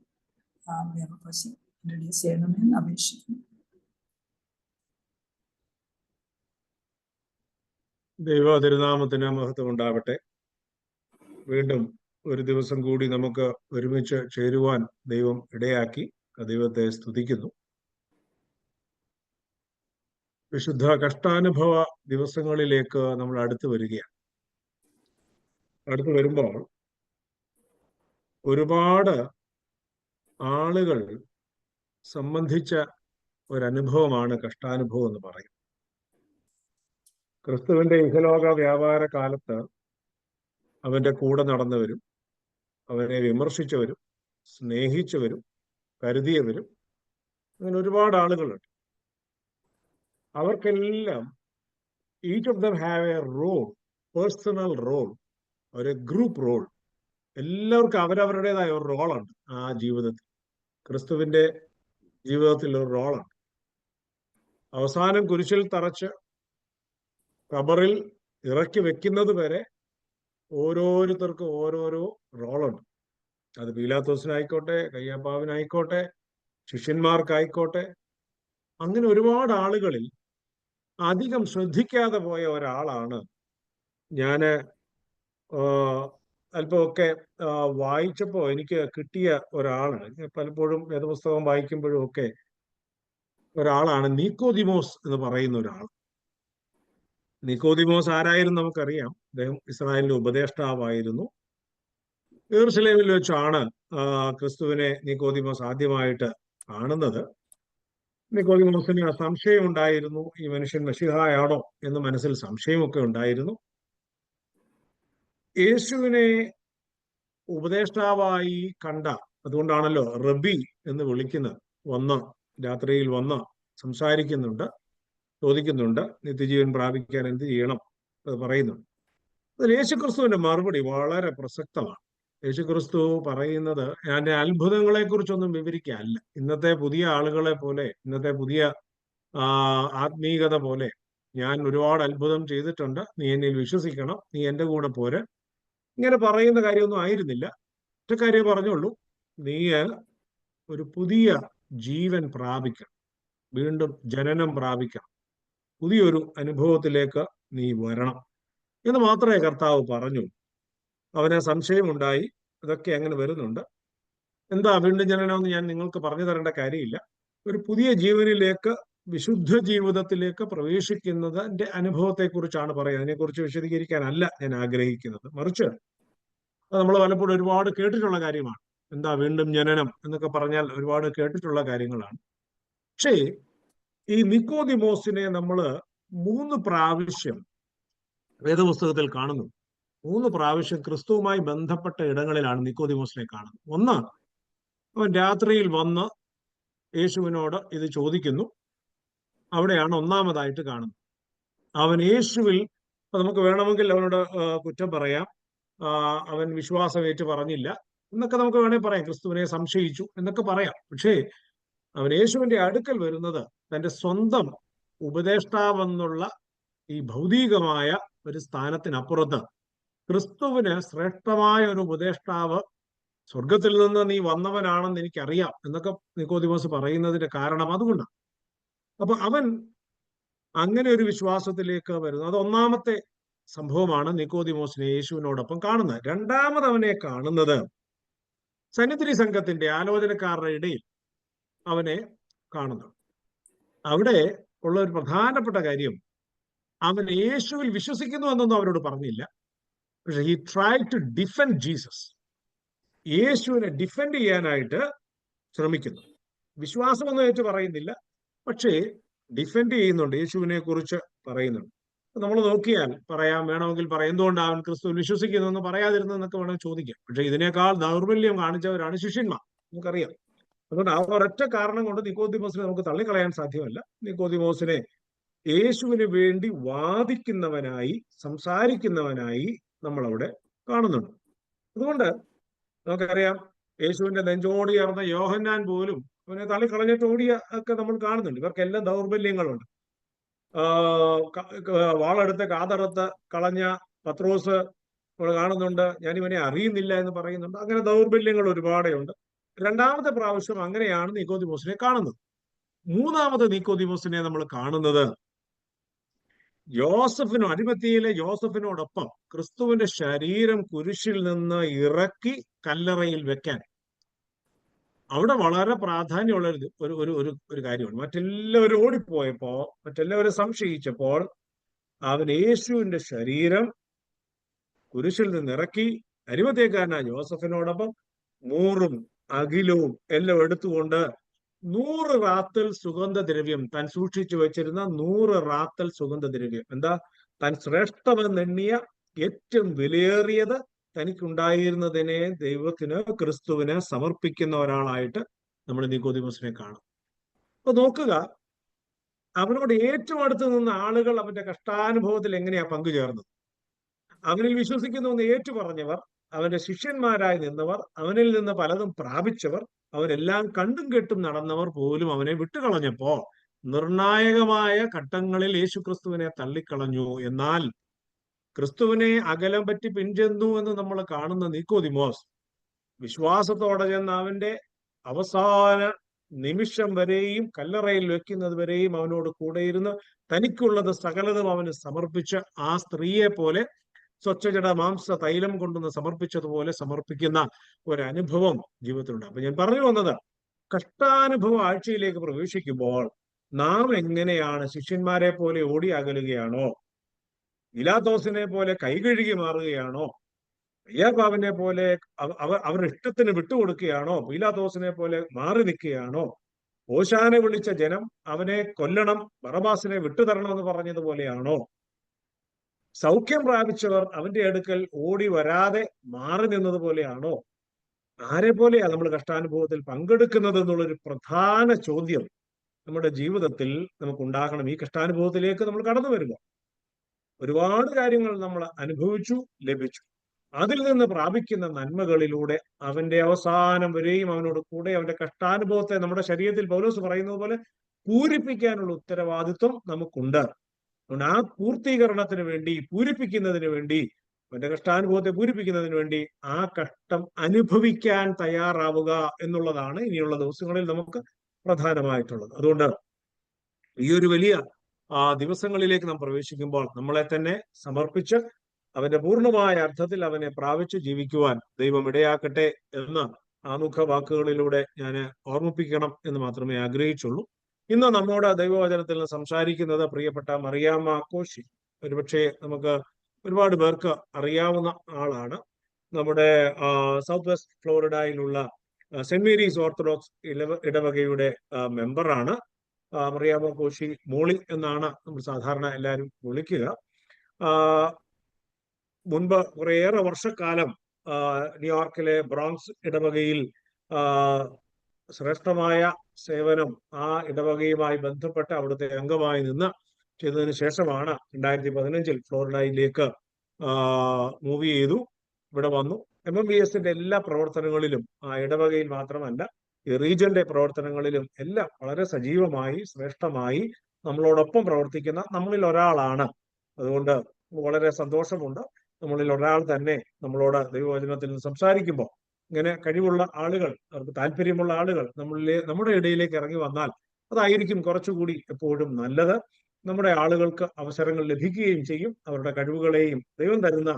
മറിയാമ്മക്കോശി ഇൻട്രൊഡ്യൂസ് ചെയ്യണമെന്ന് അപേക്ഷിക്കുന്നു. ദൈവ തിരുനാമത്തിന് മഹത്വം ഉണ്ടാവട്ടെ. വീണ്ടും ഒരു ദിവസം കൂടി നമുക്ക് ഒരുമിച്ച് ചേരുവാൻ ദൈവം ഇടയാക്കി. ദൈവത്തെ സ്തുതിക്കുന്നു. വിശുദ്ധ കഷ്ടാനുഭവ ദിവസങ്ങളിലേക്ക് നമ്മൾ അടുത്തു വരികയാണ്. അടുത്തു വരുമ്പോൾ ഒരുപാട് ആളുകൾ സംബന്ധിച്ച ഒരനുഭവമാണ് കഷ്ടാനുഭവം എന്ന് പറയും. ക്രിസ്തുവിന്റെ ഇഹലോക വ്യാപാര കാലത്ത് അവന്റെ കൂടെ നടന്നവരും അവനെ വിമർശിച്ചവരും സ്നേഹിച്ചവരും കരുതിയവരും അങ്ങനെ ഒരുപാട് ആളുകളുണ്ട്. അവർക്കെല്ലാം each of them have a role, personal role, ഒരു ഗ്രൂപ്പ് റോൾ. എല്ലാവർക്കും അവരവരുടേതായ ഒരു റോളുണ്ട് ആ ജീവിതത്തിൽ. ക്രിസ്തുവിന്റെ ജീവിതത്തിൽ ഒരു റോളുണ്ട്. അവസാനം കുരിശിൽ തറച്ച് ഖബറിൽ ഇറക്കി വെക്കുന്നത് വരെ ഓരോരുത്തർക്കും ഓരോരോ റോളുണ്ട്. അത് പീലാത്തോസിനായിക്കോട്ടെ, കയ്യപ്പാവിനായിക്കോട്ടെ, ശിഷ്യന്മാർക്കായിക്കോട്ടെ, അങ്ങനെ ഒരുപാട് ആളുകളിൽ അധികം ശ്രദ്ധിക്കാതെ പോയ ഒരാളാണ് ഞാന് അല്പമൊക്കെ വായിച്ചപ്പോൾ എനിക്ക് കിട്ടിയ ഒരാള്. പലപ്പോഴും വേദപുസ്തകം വായിക്കുമ്പോഴും ഒക്കെ ഒരാളാണ് നിക്കോദിമോസ് എന്ന് പറയുന്ന ഒരാൾ. നിക്കോദിമോസ് ആരായിരുന്നു നമുക്കറിയാം. അദ്ദേഹം ഇസ്രായേലിന്റെ ഉപദേഷ്ടാവായിരുന്നു. യെരൂശലേമിൽ വെച്ചാണ് ക്രിസ്തുവിനെ നിക്കോദിമോസ് ആദ്യമായിട്ട് കാണുന്നത്. നിക്കോദിമോസിന് സംശയം ഉണ്ടായിരുന്നു, ഈ മനുഷ്യൻ മെശിഹായാണോ എന്ന് മനസ്സിൽ സംശയമൊക്കെ ഉണ്ടായിരുന്നു. യേശുവിനെ ഉപദേഷ്ടാവായി കണ്ട, അതുകൊണ്ടാണല്ലോ റബി എന്ന് വിളിക്കുന്നത്, രാത്രിയിൽ വന്ന് സംസാരിക്കുന്നുണ്ട്, ചോദിക്കുന്നുണ്ട് നിത്യജീവൻ പ്രാപിക്കാൻ എന്ത് ചെയ്യണം അത് പറയുന്നുണ്ട്. അതിൽ യേശുക്രിസ്തുവിന്റെ മറുപടി വളരെ പ്രസക്തമാണ്. യേശുക്രിസ്തു പറയുന്നത്, ഞാൻ അത്ഭുതങ്ങളെ കുറിച്ചൊന്നും വിവരിക്കുകയല്ല. ഇന്നത്തെ പുതിയ ആളുകളെ പോലെ, ഇന്നത്തെ പുതിയ ആത്മീയത പോലെ ഞാൻ ഒരുപാട് അത്ഭുതം ചെയ്തിട്ടുണ്ട്, നീ എന്നിൽ വിശ്വസിക്കണം, നീ എൻ്റെ കൂടെ പോര്, ഇങ്ങനെ പറയുന്ന കാര്യമൊന്നും ആയിരുന്നില്ല. ഒറ്റ കാര്യം പറഞ്ഞുള്ളൂ, നീ ഒരു പുതിയ ജീവൻ പ്രാപിക്കണം, വീണ്ടും ജനനം പ്രാപിക്കണം, പുതിയൊരു അനുഭവത്തിലേക്ക് നീ വരണം എന്ന് മാത്രമേ കർത്താവ് പറഞ്ഞു. അവന് സംശയമുണ്ടായി, ഇതൊക്കെ അങ്ങനെ വരുന്നുണ്ട്. എന്താ വീണ്ടും ജനനം എന്ന് ഞാൻ നിങ്ങൾക്ക് പറഞ്ഞു തരേണ്ട കാര്യമില്ല. ഒരു പുതിയ ജീവനിലേക്ക്, വിശുദ്ധ ജീവിതത്തിലേക്ക് പ്രവേശിക്കുന്നതിന്റെ അനുഭവത്തെക്കുറിച്ചാണ് പറയുന്നത്. അതിനെക്കുറിച്ച് വിശദീകരിക്കാനല്ല ഞാൻ ആഗ്രഹിക്കുന്നത്. മറിച്ച് അത് നമ്മൾ പലപ്പോഴും ഒരുപാട് കേട്ടിട്ടുള്ള കാര്യമാണ്. എന്താ വീണ്ടും ജനനം എന്നൊക്കെ പറഞ്ഞാൽ ഒരുപാട് കേട്ടിട്ടുള്ള കാര്യങ്ങളാണ്. പക്ഷേ ഈ നിക്കോദിമോസിനെ നമ്മൾ 3 പ്രാവശ്യം വേദപുസ്തകത്തിൽ കാണുന്നു. 3 പ്രാവശ്യം ക്രിസ്തുവുമായി ബന്ധപ്പെട്ട ഇടങ്ങളിലാണ് നിക്കോദിമോസിനെ കാണുന്നത്. ഒന്ന്, അവൻ രാത്രിയിൽ വന്ന് യേശുവിനോട് ഇത് ചോദിക്കുന്നു. അവിടെയാണ് ഒന്നാമതായിട്ട് കാണുന്നത്. അവൻ യേശുവിൽ, നമുക്ക് വേണമെങ്കിൽ അവനോട് കുറ്റം പറയാം, അവൻ വിശ്വാസം ഏറ്റു പറഞ്ഞില്ല എന്നൊക്കെ നമുക്ക് വേണമെങ്കിൽ പറയാം, ക്രിസ്തുവിനെ സംശയിച്ചു എന്നൊക്കെ പറയാം. പക്ഷേ അവൻ യേശുവിന്റെ അടുക്കൽ വരുന്നത് തന്റെ സ്വന്തം ഉപദേഷ്ടാവെന്നുള്ള ഈ ഭൗതികമായ ഒരു സ്ഥാനത്തിനപ്പുറത്ത് ക്രിസ്തുവിന് ശ്രേഷ്ഠമായ ഒരു ഉപദേഷ്ടാവ് സ്വർഗത്തിൽ നിന്ന് നീ വന്നവനാണെന്ന് എനിക്കറിയാം എന്നൊക്കെ നിക്കോദിമോസ് പറയുന്നതിന്റെ കാരണം അതുകൊണ്ടാണ്. അപ്പൊ അവൻ അങ്ങനെ ഒരു വിശ്വാസത്തിലേക്ക് വരുന്നു. അത് ഒന്നാമത്തെ സംഭവമാണ് നിക്കോദിമോസിനെ യേശുവിനോടൊപ്പം കാണുന്നത്. രണ്ടാമത് അവനെ കാണുന്നത് സന്നിധി സംഘത്തിന്റെ ആലോചനക്കാരുടെ ഇടയിൽ അവനെ കാണുന്നു. അവിടെ ഉള്ള ഒരു പ്രധാനപ്പെട്ട കാര്യം, അവൻ യേശുവിൽ വിശ്വസിക്കുന്നു എന്നൊന്നും അവരോട് പറഞ്ഞില്ല. പക്ഷെ he try to defend Jesus. യേശുവിനെ ഡിഫെൻഡ് ചെയ്യാനായിട്ട് ശ്രമിക്കുന്നു. വിശ്വാസമൊന്നും ഏറ്റു പറയുന്നില്ല, പക്ഷേ ഡിഫെൻഡ് ചെയ്യുന്നുണ്ട്, യേശുവിനെ കുറിച്ച് പറയുന്നുണ്ട്. നമ്മൾ നോക്കിയാൽ വേണമെങ്കിൽ പറയാം, എന്തുകൊണ്ടാണ് അവൻ ക്രിസ്തുവിൽ വിശ്വസിക്കുന്നു എന്ന് പറയാതിരുന്നതെന്നൊക്കെ വേണമെങ്കിൽ ചോദിക്കാം. പക്ഷെ ഇതിനേക്കാൾ ദൗർബല്യം കാണിച്ചവരാണ് ശിഷ്യന്മാർ, നമുക്കറിയാം. അതുകൊണ്ട് ആ ഒരൊറ്റ കാരണം കൊണ്ട് നിക്കോദിമോസിനെ നമുക്ക് തള്ളിക്കളയാൻ സാധ്യമല്ല. നിക്കോദിമോസിനെ യേശുവിന് വേണ്ടി വാദിക്കുന്നവനായി, സംസാരിക്കുന്നവനായി നമ്മൾ അവിടെ കാണുന്നുണ്ട്. അതുകൊണ്ട് നമുക്കറിയാം, യേശുവിന്റെ നെഞ്ചോട് ചേർന്ന യോഹന്നാൻ പോലും അവനെ തള്ളിക്കളഞ്ഞിട്ട് ഓടിയ ഒക്കെ നമ്മൾ കാണുന്നുണ്ട്. ഇവർക്കെല്ലാം ദൗർബല്യങ്ങളുണ്ട്. വാളെടുത്ത് കാതറുത്ത് കളഞ്ഞ പത്രോസ് നമ്മൾ കാണുന്നുണ്ട്, ഞാൻ ഇവനെ അറിയുന്നില്ല എന്ന് പറയുന്നുണ്ട്. അങ്ങനെ ദൗർബല്യങ്ങൾ ഒരുപാടുണ്ട്. രണ്ടാമത്തെ പ്രാവശ്യം അങ്ങനെയാണ് നിക്കോദിമോസിനെ കാണുന്നത്. മൂന്നാമത് നിക്കോദിമോസിനെ നമ്മൾ കാണുന്നത് അരിമത്തിയിലെ യോസഫിനോടൊപ്പം ക്രിസ്തുവിന്റെ ശരീരം കുരിശിൽ നിന്ന് ഇറക്കി കല്ലറയിൽ വെക്കാൻ. അവിടെ വളരെ പ്രാധാന്യമുള്ള ഒരു കാര്യമാണ്. മറ്റെല്ലാവരും ഓടിപ്പോയപ്പോ, മറ്റെല്ലാവരും സംശയിച്ചപ്പോൾ, അവൻ യേശുവിന്റെ ശരീരം കുരിശിൽ നിന്ന് ഇറക്കി അരിമത്തേക്കാരനായ യോസഫിനോടൊപ്പം മൂറും അകിലവും എല്ലാം എടുത്തുകൊണ്ട് 100 റാത്തൽ സുഗന്ധദ്രവ്യം, താൻ സൂക്ഷിച്ചു വെച്ചിരുന്ന 100 റാത്തൽ സുഗന്ധദ്രവ്യം, എന്താ, താൻ ശ്രേഷ്ഠമെന്നെണ്ണിയ ഏറ്റവും വിലയേറിയത് തനിക്കുണ്ടായിരുന്നതിനെ ദൈവത്തിന്, ക്രിസ്തുവിന് സമർപ്പിക്കുന്ന ഒരാളായിട്ട് നമ്മൾ നിക്കോദിമോസിനെ കാണും. അപ്പൊ നോക്കുക, അവനോട് ഏറ്റവും അടുത്ത് നിന്ന ആളുകൾ അവന്റെ കഷ്ടാനുഭവത്തിൽ എങ്ങനെയാ പങ്കുചേർന്നത്. അവനിൽ വിശ്വസിക്കുന്നു എന്ന് ഏറ്റുപറഞ്ഞവർ, അവന്റെ ശിഷ്യന്മാരായി നിന്നവർ, അവനിൽ നിന്ന് പലതും പ്രാപിച്ചവർ, അവരെല്ലാം കണ്ടും കേട്ടും നടന്നവർ പോലും അവനെ വിട്ടുകളഞ്ഞപ്പോ നിർണായകമായ ഘട്ടങ്ങളിൽ യേശു ക്രിസ്തുവിനെ തള്ളിക്കളഞ്ഞു. എന്നാൽ ക്രിസ്തുവിനെ അകലം പറ്റി പിൻചെന്നു എന്ന് നമ്മൾ കാണുന്ന നിക്കോദിമോസ് വിശ്വാസത്തോടെ ചെന്ന് അവന്റെ അവസാന നിമിഷം വരെയും, കല്ലറയിൽ വെക്കുന്നത് വരെയും അവനോട് കൂടെയിരുന്ന് തനിക്കുള്ളത് സകലതും അവന് സമർപ്പിച്ച്, ആ സ്ത്രീയെ പോലെ സ്വച്ഛജട മാംസ തൈലം കൊണ്ടുവന്ന് സമർപ്പിച്ചതുപോലെ സമർപ്പിക്കുന്ന ഒരനുഭവം ജീവിതത്തിലുണ്ട്. അപ്പൊ ഞാൻ പറഞ്ഞു വന്നത്, കഷ്ടാനുഭവ ആഴ്ചയിലേക്ക് പ്രവേശിക്കുമ്പോൾ നാം എങ്ങനെയാണ് ശിഷ്യന്മാരെ പോലെ ഓടി അകലുകയാണോ, പീലാത്തോസിനെ പോലെ കൈകഴുകി മാറുകയാണോ, അയ്യാപ്പാവിനെ പോലെ അവരുടെ ഇഷ്ടത്തിന് വിട്ടുകൊടുക്കുകയാണോ, പീലാത്തോസിനെ പോലെ മാറി നിൽക്കുകയാണോ, ഓശാനെ വിളിച്ച ജനം അവനെ കൊല്ലണം, ബറബാസിനെ വിട്ടുതരണമെന്ന് പറഞ്ഞതുപോലെയാണോ, സൗഖ്യം പ്രാപിച്ചവർ അവന്റെ അടുക്കൽ ഓടി വരാതെ മാറി നിന്നതുപോലെയാണോ, ആരെ പോലെയാ നമ്മൾ കഷ്ടാനുഭവത്തിൽ പങ്കെടുക്കുന്നത് എന്നുള്ളൊരു പ്രധാന ചോദ്യം നമ്മുടെ ജീവിതത്തിൽ നമുക്കുണ്ടാകണം. ഈ കഷ്ടാനുഭവത്തിലേക്ക് നമ്മൾ കടന്നു വരുമ്പോൾ ഒരുപാട് കാര്യങ്ങൾ നമ്മൾ അനുഭവിച്ചു, ലഭിച്ചു. അതിൽ നിന്ന് പ്രാപിക്കുന്ന നന്മകളിലൂടെ അവന്റെ അവസാനം വരെയും അവനോട് കൂടെ അവന്റെ കഷ്ടാനുഭവത്തെ നമ്മുടെ ശരീരത്തിൽ പൗലോസ് പറയുന്നത് പോലെ പൂരിപ്പിക്കാനുള്ള ഉത്തരവാദിത്വം നമുക്കുണ്ട്. അതുകൊണ്ട് ആ പൂർത്തീകരണത്തിന് വേണ്ടി, പൂരിപ്പിക്കുന്നതിന് വേണ്ടി, അവന്റെ കഷ്ടാനുഭവത്തെ പൂരിപ്പിക്കുന്നതിന് വേണ്ടി ആ കഷ്ടം അനുഭവിക്കാൻ തയ്യാറാവുക എന്നുള്ളതാണ് ഇനിയുള്ള ദിവസങ്ങളിൽ നമുക്ക് പ്രധാനമായിട്ടുള്ളത്. അതുകൊണ്ട് ഈ ഒരു വലിയ ദിവസങ്ങളിലേക്ക് നാം പ്രവേശിക്കുമ്പോൾ നമ്മളെ തന്നെ സമർപ്പിച്ച് അവന്റെ പൂർണ്ണമായ അർത്ഥത്തിൽ അവനെ പ്രാപിച്ച് ജീവിക്കുവാൻ ദൈവം ഇടയാക്കട്ടെ എന്ന് ആമുഖ വാക്കുകളിലൂടെ ഞാൻ ഓർമ്മിപ്പിക്കണം എന്ന് മാത്രമേ ആഗ്രഹിച്ചുള്ളൂ. ഇന്ന് നമ്മോട് ദൈവവചനത്തിൽ നിന്ന് സംസാരിക്കുന്നത് പ്രിയപ്പെട്ട മറിയാമ്മ കോശി. ഒരുപക്ഷെ നമുക്ക് ഒരുപാട് പേർക്ക് അറിയാവുന്ന ആളാണ്. നമ്മുടെ സൗത്ത് വെസ്റ്റ് ഫ്ലോറിഡയിലുള്ള സെന്റ് മേരീസ് ഓർത്തഡോക്സ് ഇടവകയുടെ മെമ്പറാണ്. മറിയാമ്മ കോശി മോളി എന്നാണ് നമ്മൾ സാധാരണ എല്ലാവരും വിളിക്കുക. മുൻപ് കുറേയേറെ വർഷക്കാലം ന്യൂയോർക്കിലെ ബ്രോങ്സ് ഇടവകയിൽ ശ്രേഷ്ഠമായ സേവനം ആ ഇടവകയുമായി ബന്ധപ്പെട്ട് അവിടുത്തെ അംഗമായി നിന്ന് ചെയ്തതിനു ശേഷമാണ് 2015 ഫ്ലോറിഡയിലേക്ക് മൂവ് ചെയ്തു, ഇവിടെ വന്നു. MMVSന്റെ എല്ലാ പ്രവർത്തനങ്ങളിലും, ആ ഇടവകയിൽ മാത്രമല്ല ഈ റീജിയന്റെ പ്രവർത്തനങ്ങളിലും എല്ലാം വളരെ സജീവമായി, ശ്രേഷ്ഠമായി നമ്മളോടൊപ്പം പ്രവർത്തിക്കുന്ന നമ്മളിൽ ഒരാളാണ്. അതുകൊണ്ട് വളരെ സന്തോഷമുണ്ട്. നമ്മളിൽ ഒരാൾ തന്നെ നമ്മളോട് ദൈവവചനത്തിൽ നിന്ന് സംസാരിക്കുമ്പോൾ ഇങ്ങനെ കഴിവുള്ള ആളുകൾ, അവർക്ക് താല്പര്യമുള്ള ആളുകൾ നമ്മുടെ ഇടയിലേക്ക് ഇറങ്ങി വന്നാൽ അതായിരിക്കും കുറച്ചുകൂടി എപ്പോഴും നല്ലത്. നമ്മുടെ ആളുകൾക്ക് അവസരങ്ങൾ ലഭിക്കുകയും ചെയ്യും. അവരുടെ കഴിവുകളെയും ദൈവം തരുന്ന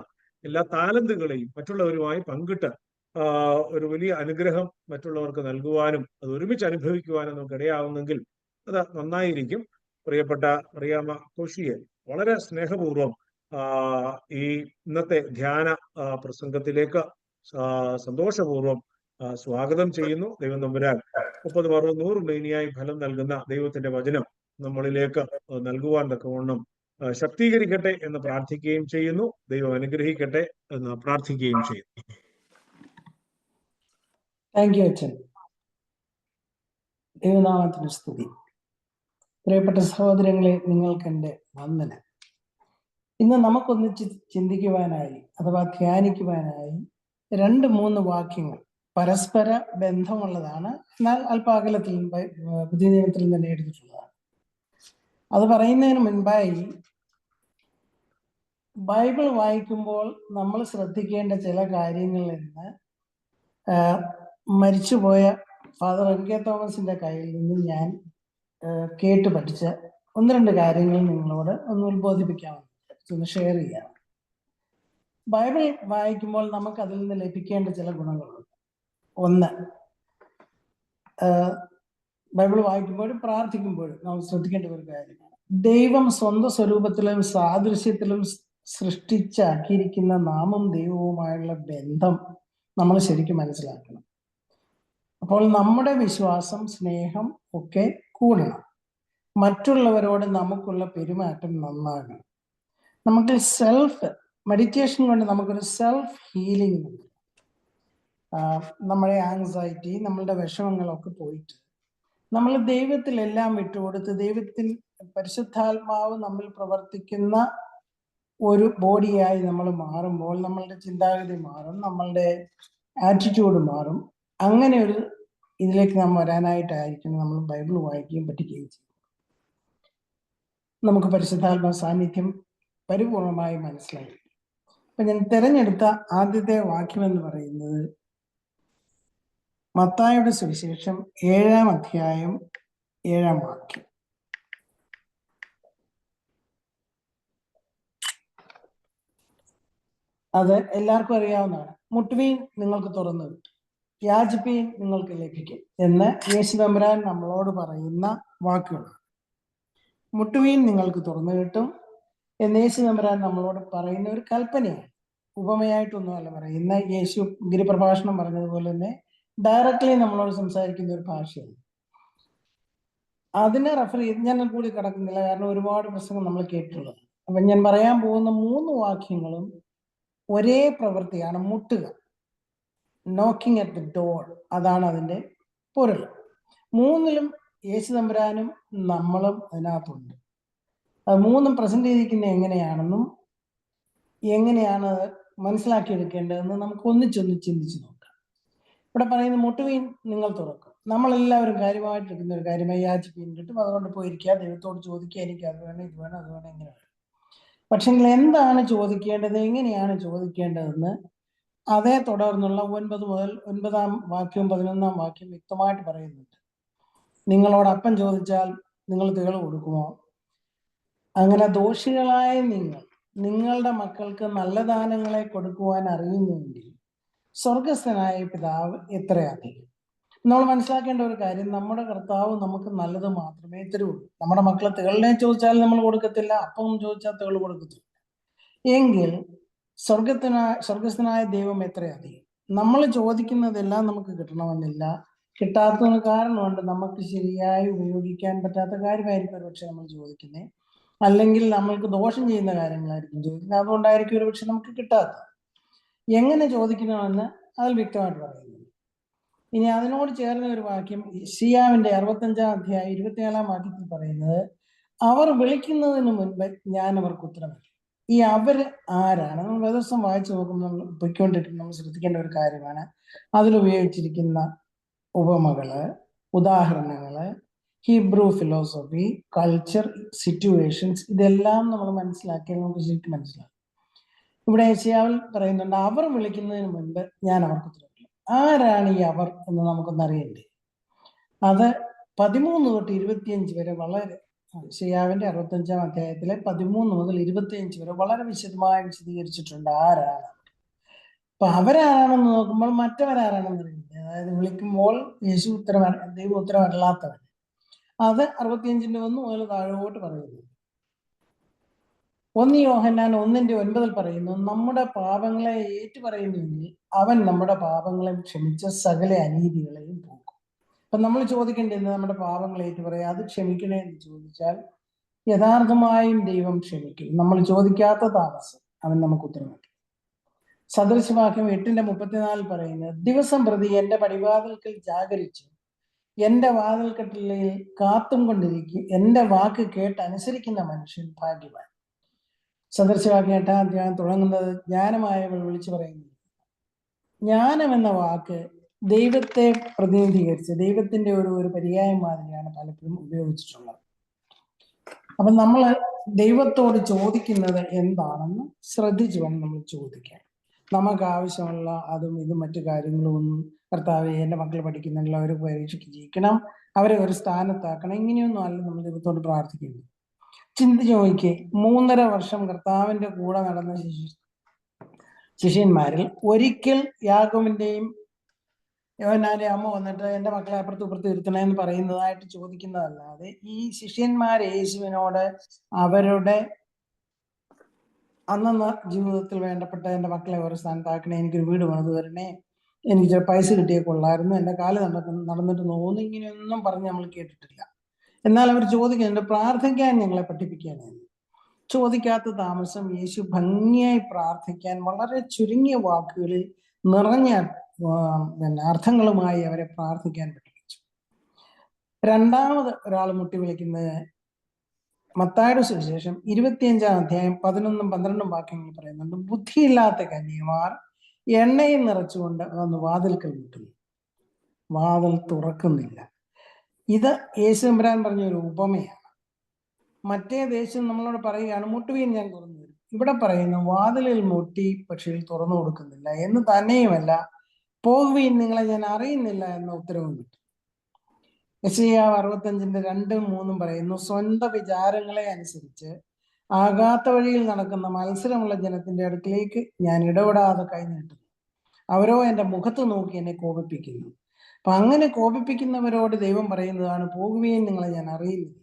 എല്ലാ താലന്തുകളെയും മറ്റുള്ളവരുമായി പങ്കിട്ട് ഒരു വലിയ അനുഗ്രഹം മറ്റുള്ളവർക്ക് നൽകുവാനും അത് ഒരുമിച്ച് അനുഭവിക്കുവാനും നമുക്ക് ഇടയാവുന്നെങ്കിൽ അത് നന്നായിരിക്കും. പ്രിയപ്പെട്ട മറിയാമ്മ കോശിയെ വളരെ സ്നേഹപൂർവ്വം ഈ ഇന്നത്തെ ധ്യാന പ്രസംഗത്തിലേക്ക് സന്തോഷപൂർവ്വം സ്വാഗതം ചെയ്യുന്നു. ദൈവം തമ്പുരാൻ 30, 60, 100 മേനിയായി ഫലം നൽകുന്ന ദൈവത്തിന്റെ വചനം നമ്മളിലേക്ക് നൽകുവാൻ തക്കവണ്ണം ശക്തീകരിക്കട്ടെ എന്ന് പ്രാർത്ഥിക്കുകയും ചെയ്യുന്നു. ദൈവം അനുഗ്രഹിക്കട്ടെ എന്ന് പ്രാർത്ഥിക്കുകയും ചെയ്യുന്നു. താങ്ക് യു അച്ഛൻ. ദൈവനാമത്തിന് സ്തുതി. പ്രിയപ്പെട്ട സഹോദരങ്ങളെ, നിങ്ങൾക്ക് എൻ്റെ വന്ദനം. ഇന്ന് നമുക്കൊന്നിച്ച് ചിന്തിക്കുവാനായി അഥവാ ധ്യാനിക്കുവാനായി 2-3 വാക്യങ്ങൾ പരസ്പര ബന്ധമുള്ളതാണ്, എന്നാൽ അല്പാകലത്തിൽ പുതിയ നിയമത്തിൽ തന്നെ എടുത്തിട്ടുള്ളതാണ്. അത് പറയുന്നതിന് മുൻപായി ബൈബിൾ വായിക്കുമ്പോൾ നമ്മൾ ശ്രദ്ധിക്കേണ്ട ചില കാര്യങ്ങളിൽ നിന്ന് മരിച്ചുപോയ ഫാദർ എം കെ തോമസിന്റെ കയ്യിൽ നിന്ന് ഞാൻ കേട്ട് പഠിച്ച 1-2 കാര്യങ്ങൾ നിങ്ങളോട് ഒന്ന് ഉത്ബോധിപ്പിക്കാമെന്ന് ഷെയർ ചെയ്യാം. ബൈബിൾ വായിക്കുമ്പോൾ നമുക്ക് അതിൽ നിന്ന് ലഭിക്കേണ്ട ചില ഗുണങ്ങളുണ്ട്. ഒന്ന്, ബൈബിൾ വായിക്കുമ്പോഴും പ്രാർത്ഥിക്കുമ്പോഴും നമ്മൾ ശ്രദ്ധിക്കേണ്ട ഒരു കാര്യമാണ്, ദൈവം സ്വന്തം സ്വരൂപത്തിലും സാദൃശ്യത്തിലും സൃഷ്ടിച്ചാക്കിയിരിക്കുന്ന നാമും ദൈവവുമായുള്ള ബന്ധം നമ്മൾ ശരിക്കും മനസ്സിലാക്കണം. അപ്പോൾ നമ്മുടെ വിശ്വാസം, സ്നേഹം ഒക്കെ കൂടണം. മറ്റുള്ളവരോട് നമുക്കുള്ള പെരുമാറ്റം നന്നാകണം. നമുക്ക് സെൽഫ് മെഡിറ്റേഷൻ കൊണ്ട് നമുക്കൊരു സെൽഫ് ഹീലിംഗ് ഉണ്ട്. നമ്മുടെ ആങ്സൈറ്റി, നമ്മളുടെ വിഷമങ്ങളൊക്കെ പോയിട്ട് നമ്മൾ ദൈവത്തിലെല്ലാം വിട്ടുകൊടുത്ത് ദൈവത്തിൽ പരിശുദ്ധാത്മാവ് നമ്മൾ പ്രവർത്തിക്കുന്ന ഒരു ബോഡിയായി നമ്മൾ മാറുമ്പോൾ നമ്മളുടെ ചിന്താഗതി മാറും, നമ്മളുടെ ആറ്റിറ്റ്യൂഡ് മാറും. അങ്ങനെ ഒരു ഇതിലേക്ക് നാം വരാനായിട്ടായിരിക്കും നമ്മൾ ബൈബിൾ വായിക്കുകയും പഠിക്കുകയും ചെയ്യും. നമുക്ക് പരിശുദ്ധാത്മ സാന്നിധ്യം പരിപൂർണമായി മനസ്സിലായി. അപ്പൊ ഞാൻ തിരഞ്ഞെടുത്ത ആദ്യത്തെ വാക്യം എന്ന് പറയുന്നത് മത്തായിയുടെ സുവിശേഷം 7-ാം അധ്യായം 7-ാം വാക്യം. അത് എല്ലാവർക്കും അറിയാവുന്നതാണ്. മുട്ടുവീൻ നിങ്ങൾക്ക് തുറന്നു കിട്ടും, യാചിപ്പീൻ നിങ്ങൾക്ക് ലഭിക്കും എന്ന് യേശു തമ്പുരാൻ നമ്മളോട് പറയുന്ന വാക്കുകളാണ്. മുട്ടുവീൻ നിങ്ങൾക്ക് തുറന്നു കിട്ടും എന്ന് യേശു തമ്പുരാൻ നമ്മളോട് പറയുന്ന ഒരു കൽപ്പനയാണ്. ഉപമയായിട്ടൊന്നുമല്ല പറയുന്ന. യേശു ഗിരിപ്രഭാഷണം പറഞ്ഞതുപോലെ തന്നെ ഡയറക്റ്റ്ലി നമ്മളോട് സംസാരിക്കുന്ന ഒരു ഭാഷയാണ്. അതിനെ റെഫർ ചെയ്ത് ഞാൻ കൂടി കിടക്കുന്നില്ല, കാരണം ഒരുപാട് പ്രസംഗം നമ്മൾ കേട്ടിട്ടുള്ളത്. അപ്പൊ ഞാൻ പറയാൻ പോകുന്ന 3 വാക്യങ്ങളും ഒരേ പ്രവൃത്തിയാണ്, മുട്ടുക, നോക്കിംഗ് അറ്റ് ദ ഡോർ. അതാണ് അതിന്റെ പൊരുൾ. 3ലും യേശു തമ്പുരാനും നമ്മളും അതിനകത്തുണ്ട്. അത് 3ഉം പ്രസന്റ് ചെയ്തിരിക്കുന്നത് എങ്ങനെയാണെന്നും എങ്ങനെയാണ് മനസ്സിലാക്കിയെടുക്കേണ്ടതെന്ന് നമുക്ക് ഒന്നിച്ചൊന്ന് ചിന്തിച്ചു നോക്കാം. ഇവിടെ പറയുന്ന മുട്ടുവീൻ നിങ്ങൾ തുറക്കും. നമ്മളെല്ലാവരും കാര്യമായിട്ടിരിക്കുന്ന ഒരു കാര്യമായി യാചിപ്പീൻ കിട്ടും, അതുകൊണ്ട് പോയിരിക്കുക, ദൈവത്തോട് ചോദിക്കുക, എനിക്ക് അത് വേണം, ഇത് വേണം, അത് വേണം, ഇങ്ങനെ വേണം. പക്ഷെങ്കിൽ എന്താണ് ചോദിക്കേണ്ടത്, എങ്ങനെയാണ് ചോദിക്കേണ്ടതെന്ന് അതേ തുടർന്നുള്ള 9 മുതൽ 9-ാം വാക്യവും 11-ാം വാക്യം വ്യക്തമായിട്ട് പറയുന്നുണ്ട്. നിങ്ങളോട് അപ്പം ചോദിച്ചാൽ നിങ്ങൾ തികൾ കൊടുക്കുമോ? അങ്ങനെ ദോഷികളായ നിങ്ങളുടെ മക്കൾക്ക് നല്ല ദാനങ്ങളെ കൊടുക്കുവാൻ അറിയുന്നുവെങ്കിൽ സ്വർഗസ്ഥനായ പിതാവ് എത്രയധികം. നമ്മൾ മനസ്സിലാക്കേണ്ട ഒരു കാര്യം, നമ്മുടെ കർത്താവ് നമുക്ക് നല്ലത് മാത്രമേ തരുള്ളൂ. നമ്മുടെ മക്കളെ തികളിനെ ചോദിച്ചാൽ നമ്മൾ കൊടുക്കത്തില്ല, അപ്പം ചോദിച്ചാൽ തികൾ കൊടുക്കത്തില്ല. എങ്കിൽ സ്വർഗസ്ഥനായ ദൈവം എത്രയധികം. നമ്മൾ ചോദിക്കുന്നതെല്ലാം നമുക്ക് കിട്ടണമെന്നില്ല. കിട്ടാത്തതിന് കാരണമുണ്ട്. നമുക്ക് ശരിയായി ഉപയോഗിക്കാൻ പറ്റാത്ത കാര്യമായിരിക്കും ഒരുപക്ഷെ നമ്മൾ ചോദിക്കുന്നത്, അല്ലെങ്കിൽ നമ്മൾക്ക് ദോഷം ചെയ്യുന്ന കാര്യങ്ങളായിരിക്കും ചോദിക്കുന്നത്. അതുകൊണ്ടായിരിക്കും ഒരുപക്ഷെ നമുക്ക് കിട്ടാത്തത്. എങ്ങനെ ചോദിക്കണമെന്ന് അതിൽ വ്യക്തമായിട്ട് പറയുന്നു. ഇനി അതിനോട് ചേർന്ന ഒരു വാക്യം യെശയ്യാവിന്റെ 65-ാം അധ്യായം 24-ാം വാക്യത്തിൽ പറയുന്നത്, അവർ വിളിക്കുന്നതിന് മുൻപ് ഞാൻ അവർക്ക് ഉത്തരമല്ല. ഈ അവര് ആരാണ്? നമ്മൾ വേദപുസ്തകം വായിച്ചു നോക്കുമ്പോൾ പൊയ്ക്കൊണ്ടിരിക്കുന്ന നമ്മൾ ശ്രദ്ധിക്കേണ്ട ഒരു കാര്യമാണ്. അതിലുപയോഗിച്ചിരിക്കുന്ന ഉപമകള്, ഉദാഹരണങ്ങള്, ഹീബ്രു ഫിലോസഫി, കൾച്ചർ, സിറ്റുവേഷൻസ്, ഇതെല്ലാം നമ്മൾ മനസ്സിലാക്കിയാൽ നമുക്ക് ശരിക്കും മനസ്സിലാക്കും. ഇവിടെ യെശയ്യാവിൽ പറയുന്നുണ്ട്, അവർ വിളിക്കുന്നതിന് മുൻപ് ഞാൻ അവർക്ക് ഉത്തരവില്ല. ആരാണ് ഈ അവർ എന്ന് നമുക്കൊന്നറിയണ്ടേ? അത് 13 തൊട്ട് 25 വരെ വളരെ, യെശയ്യാവിന്റെ 65-ാം അധ്യായത്തിലെ 13 മുതൽ 25 വരെ വളരെ വിശദമായി വിശദീകരിച്ചിട്ടുണ്ട് ആരാണ്. അപ്പൊ അവരാരാണെന്ന് നോക്കുമ്പോൾ മറ്റവരാരാണെന്ന് അറിയില്ല. അതായത് വിളിക്കുമ്പോൾ ദൈവം ഉത്തരവല്ലാത്തവൻ. അത് 65-ന്റെ 1 മുതൽ താഴോട്ട് പറയുന്നു. 1 യോഹന്നാൻ 1:9 പറയുന്നു, നമ്മുടെ പാപങ്ങളെ ഏറ്റുപറയുന്നെങ്കിൽ അവൻ നമ്മുടെ പാപങ്ങളെ ക്ഷമിച്ച് സകല അനീതികളെയും പോകും. അപ്പൊ നമ്മൾ ചോദിക്കേണ്ടത് നമ്മുടെ പാപങ്ങളെ ഏറ്റുപറയുക, അത് ക്ഷമിക്കണേ എന്ന് ചോദിച്ചാൽ യഥാർത്ഥമായും ദൈവം ക്ഷമിക്കും. നമ്മൾ ചോദിക്കാത്ത താമസം അവൻ നമുക്ക് ഉത്തരവാദിക്കും. സദൃശവാക്യം 8:34 പറയുന്നത്, ദിവസം പ്രതി എന്റെ പടിവാതിൽക്കൽ ജാഗരിച്ചു എന്റെ വാതിൽക്കട്ടിൽ കാത്തും കൊണ്ടിരിക്കും, എന്റെ വാക്ക് കേട്ട് അനുസരിക്കുന്ന മനുഷ്യൻ ഭാഗ്യവാൻ. സദൃശവാക്യം 8-ാം അധ്യായം തുടങ്ങുന്നത് ജ്ഞാനമായവൾ വിളിച്ചു പറയുന്നു. ജ്ഞാനം എന്ന വാക്ക് ദൈവത്തെ പ്രതിനിധീകരിച്ച് ദൈവത്തിന്റെ ഒരു പര്യായം മാതിരിയാണ് പലപ്പോഴും ഉപയോഗിച്ചിട്ടുള്ളത്. അപ്പൊ നമ്മൾ ദൈവത്തോട് ചോദിക്കുന്നത് എന്താണെന്ന് ശ്രദ്ധിച്ചു വേണം നമ്മൾ ചോദിക്കാൻ. നമുക്ക് ആവശ്യമുള്ള അതും ഇതും മറ്റു കാര്യങ്ങളും ഒന്നും കർത്താവെ എൻ്റെ മക്കൾ പഠിക്കുന്നില്ല, അവർ പരീക്ഷയ്ക്ക് ജയിക്കണം, അവരെ ഒരു സ്ഥാനത്താക്കണം, ഇങ്ങനെയൊന്നും അല്ല നമ്മൾ ദൈവത്തോട് പ്രാർത്ഥിക്കുന്നത്. ചിന്തിച്ച് നോക്കിയേ, 3.5 വർഷം കർത്താവിന്റെ കൂടെ നടന്ന ശിഷ്യന്മാരിൽ ഒരിക്കൽ യാക്കോബിന്റെയും യോഹന്നാന്റെ അമ്മ വന്നിട്ട് എൻ്റെ മക്കളെ അപ്പുറത്ത് ഇപ്പുറത്ത് ഇരുത്തണമെന്ന് പറയുന്നതായിട്ട് ചോദിക്കുന്നതല്ലാതെ ഈ ശിഷ്യന്മാർ യേശുവിനോട് അവരുടെ അന്നന്ന് ജീവിതത്തിൽ വേണ്ടപ്പെട്ട എൻ്റെ മക്കളെ ഒരു സ്ഥാനത്താക്കണേ, എനിക്കൊരു വീട് പണിത് തരണേ, എനിക്ക് ചില പൈസ കിട്ടിയേ കൊള്ളായിരുന്നു, എൻ്റെ കാല് നടന്നിട്ട് നോക്കുന്നു, ഇങ്ങനെയൊന്നും പറഞ്ഞ് നമ്മൾ കേട്ടിട്ടില്ല. എന്നാൽ അവർ ചോദിക്കുന്നുണ്ട്, പ്രാർത്ഥിക്കാൻ ഞങ്ങളെ പഠിപ്പിക്കാനാണ്. ചോദിക്കാത്ത താമസം യേശു ഭംഗിയായി പ്രാർത്ഥിക്കാൻ വളരെ ചുരുങ്ങിയ വാക്കുകളിൽ നിറഞ്ഞ അർത്ഥങ്ങളുമായി അവരെ പ്രാർത്ഥിക്കാൻ പഠിപ്പിച്ചു. രണ്ടാമത് ഒരാൾ മുട്ടി വിളിക്കുന്നത് മത്തായിയുടെ സുവിശേഷം 25-ാം അധ്യായം 11-12 വാക്യങ്ങൾ പറയുന്നുണ്ട്. ബുദ്ധിയില്ലാത്ത കന്യകമാർ എണ്ണയും നിറച്ചുകൊണ്ട് വന്ന് വാതിൽക്കൽ മുട്ടുന്നു, വാതിൽ തുറക്കുന്നില്ല. ഇത് യേശു തമ്പുരാൻ പറഞ്ഞ ഒരു ഉപമയാണ്. മറ്റേ ദേശം നമ്മളോട് പറയുകയാണ് മുട്ടുവീൻ ഞാൻ തുറന്നു തരും. ഇവിടെ പറയുന്നു വാതിലിൽ മുട്ടി പക്ഷേ തുറന്നു കൊടുക്കുന്നില്ല എന്ന്. തന്നെയുമല്ല, പോകുവീൻ നിങ്ങളെ ഞാൻ അറിയുന്നില്ല എന്ന ഉത്തരവും കിട്ടും. യെശയ്യാവ് 65:2-3 പറയുന്നു, സ്വന്തം വിചാരങ്ങളെ അനുസരിച്ച് ആകാത്ത വഴിയിൽ നടക്കുന്ന മത്സരമുള്ള ജനത്തിന്റെ അടുക്കിലേക്ക് ഞാൻ ഇടപെടാതെ കൈ നീട്ടുന്നു, അവരോ എൻ്റെ മുഖത്ത് നോക്കി എന്നെ കോപിപ്പിക്കുന്നു. അപ്പൊ അങ്ങനെ കോപിപ്പിക്കുന്നവരോട് ദൈവം പറയുന്നതാണ്, പോകുവീൻ നിങ്ങളെ ഞാൻ അറിയുന്നില്ല.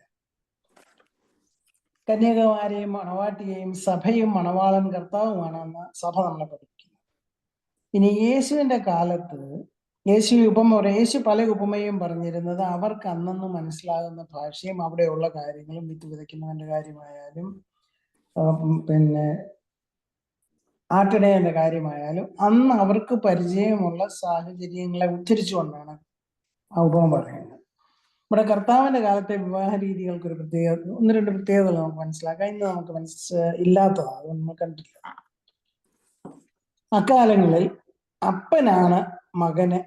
കന്യകമാരെയും മണവാട്ടിയെയും സഭയും മണവാളൻ കർത്താവുമാണെന്ന് സഭ നമ്മളെ പഠിപ്പിക്കുന്നു. ഇനി യേശുവിന്റെ കാലത്ത് യേശു പല ഉപമയും പറഞ്ഞിരുന്നത് അവർക്ക് അന്നന്ന് മനസ്സിലാകുന്ന ഭാഷയും അവിടെയുള്ള കാര്യങ്ങളും, വിത്ത് വിതയ്ക്കുന്നവന്റെ കാര്യമായാലും പിന്നെ ആട്ടിടയന്റെ കാര്യമായാലും അന്ന് അവർക്ക് പരിചയമുള്ള സാഹചര്യങ്ങളെ ഉദ്ധരിച്ചുകൊണ്ടാണ് ആ ഉപമ പറയുന്നത്. നമ്മുടെ കർത്താവിന്റെ കാലത്തെ വിവാഹ രീതികൾക്ക് ഒരു പ്രത്യേകത, 1-2 പ്രത്യേകതകൾ നമുക്ക് മനസ്സിലാക്കാം. ഇന്ന് നമുക്ക് ഇല്ലാത്തതാണ്, അത് നമ്മൾ കണ്ടില്ല. അക്കാലങ്ങളിൽ അപ്പനാണ് മകനെ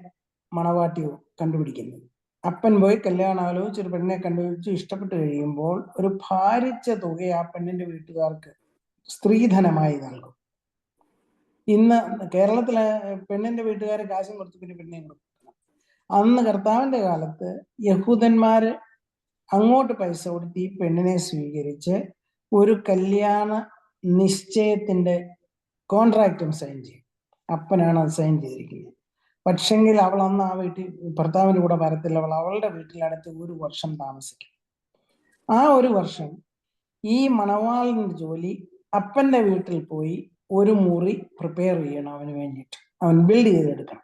മണവാട്ടി കണ്ടുപിടിക്കുന്നത്. അപ്പൻ പോയി കല്യാണം ആലോചിച്ച് ഒരു പെണ്ണിനെ കണ്ടുപിടിച്ച് ഇഷ്ടപ്പെട്ട് കഴിയുമ്പോൾ ഒരു ഭാരിച്ച തുക ആ പെണ്ണിന്റെ വീട്ടുകാർക്ക് സ്ത്രീധനമായി നൽകും. ഇന്ന് കേരളത്തിലെ പെണ്ണിന്റെ വീട്ടുകാർ കാശും കൊടുത്ത് പിന്നെ പെണ്ണിനെ കൊടുക്കും. അന്ന് കർത്താവിന്റെ കാലത്ത് യഹൂദന്മാര് അങ്ങോട്ട് പൈസ കൊടുത്ത് ഈ പെണ്ണിനെ സ്വീകരിച്ച് ഒരു കല്യാണ നിശ്ചയത്തിന്റെ കോൺട്രാക്റ്റും സൈൻ ചെയ്യും. അപ്പനാണ് അത് സൈൻ ചെയ്തിരിക്കുന്നത്. പക്ഷെങ്കിൽ അവൾ അന്ന് ആ വീട്ടിൽ ഭർത്താവിന്റെ കൂടെ വരത്തില്ല, അവൾ അവളുടെ വീട്ടിലടുത്ത് 1 വർഷം താമസിക്കും. ആ 1 വർഷം ഈ മണവാളിന്റെ ജോലി അപ്പന്റെ വീട്ടിൽ പോയി ഒരു മുറി പ്രിപ്പയർ ചെയ്യണം, അവന് വേണ്ടിയിട്ട് അവൻ ബിൽഡ് ചെയ്തെടുക്കണം.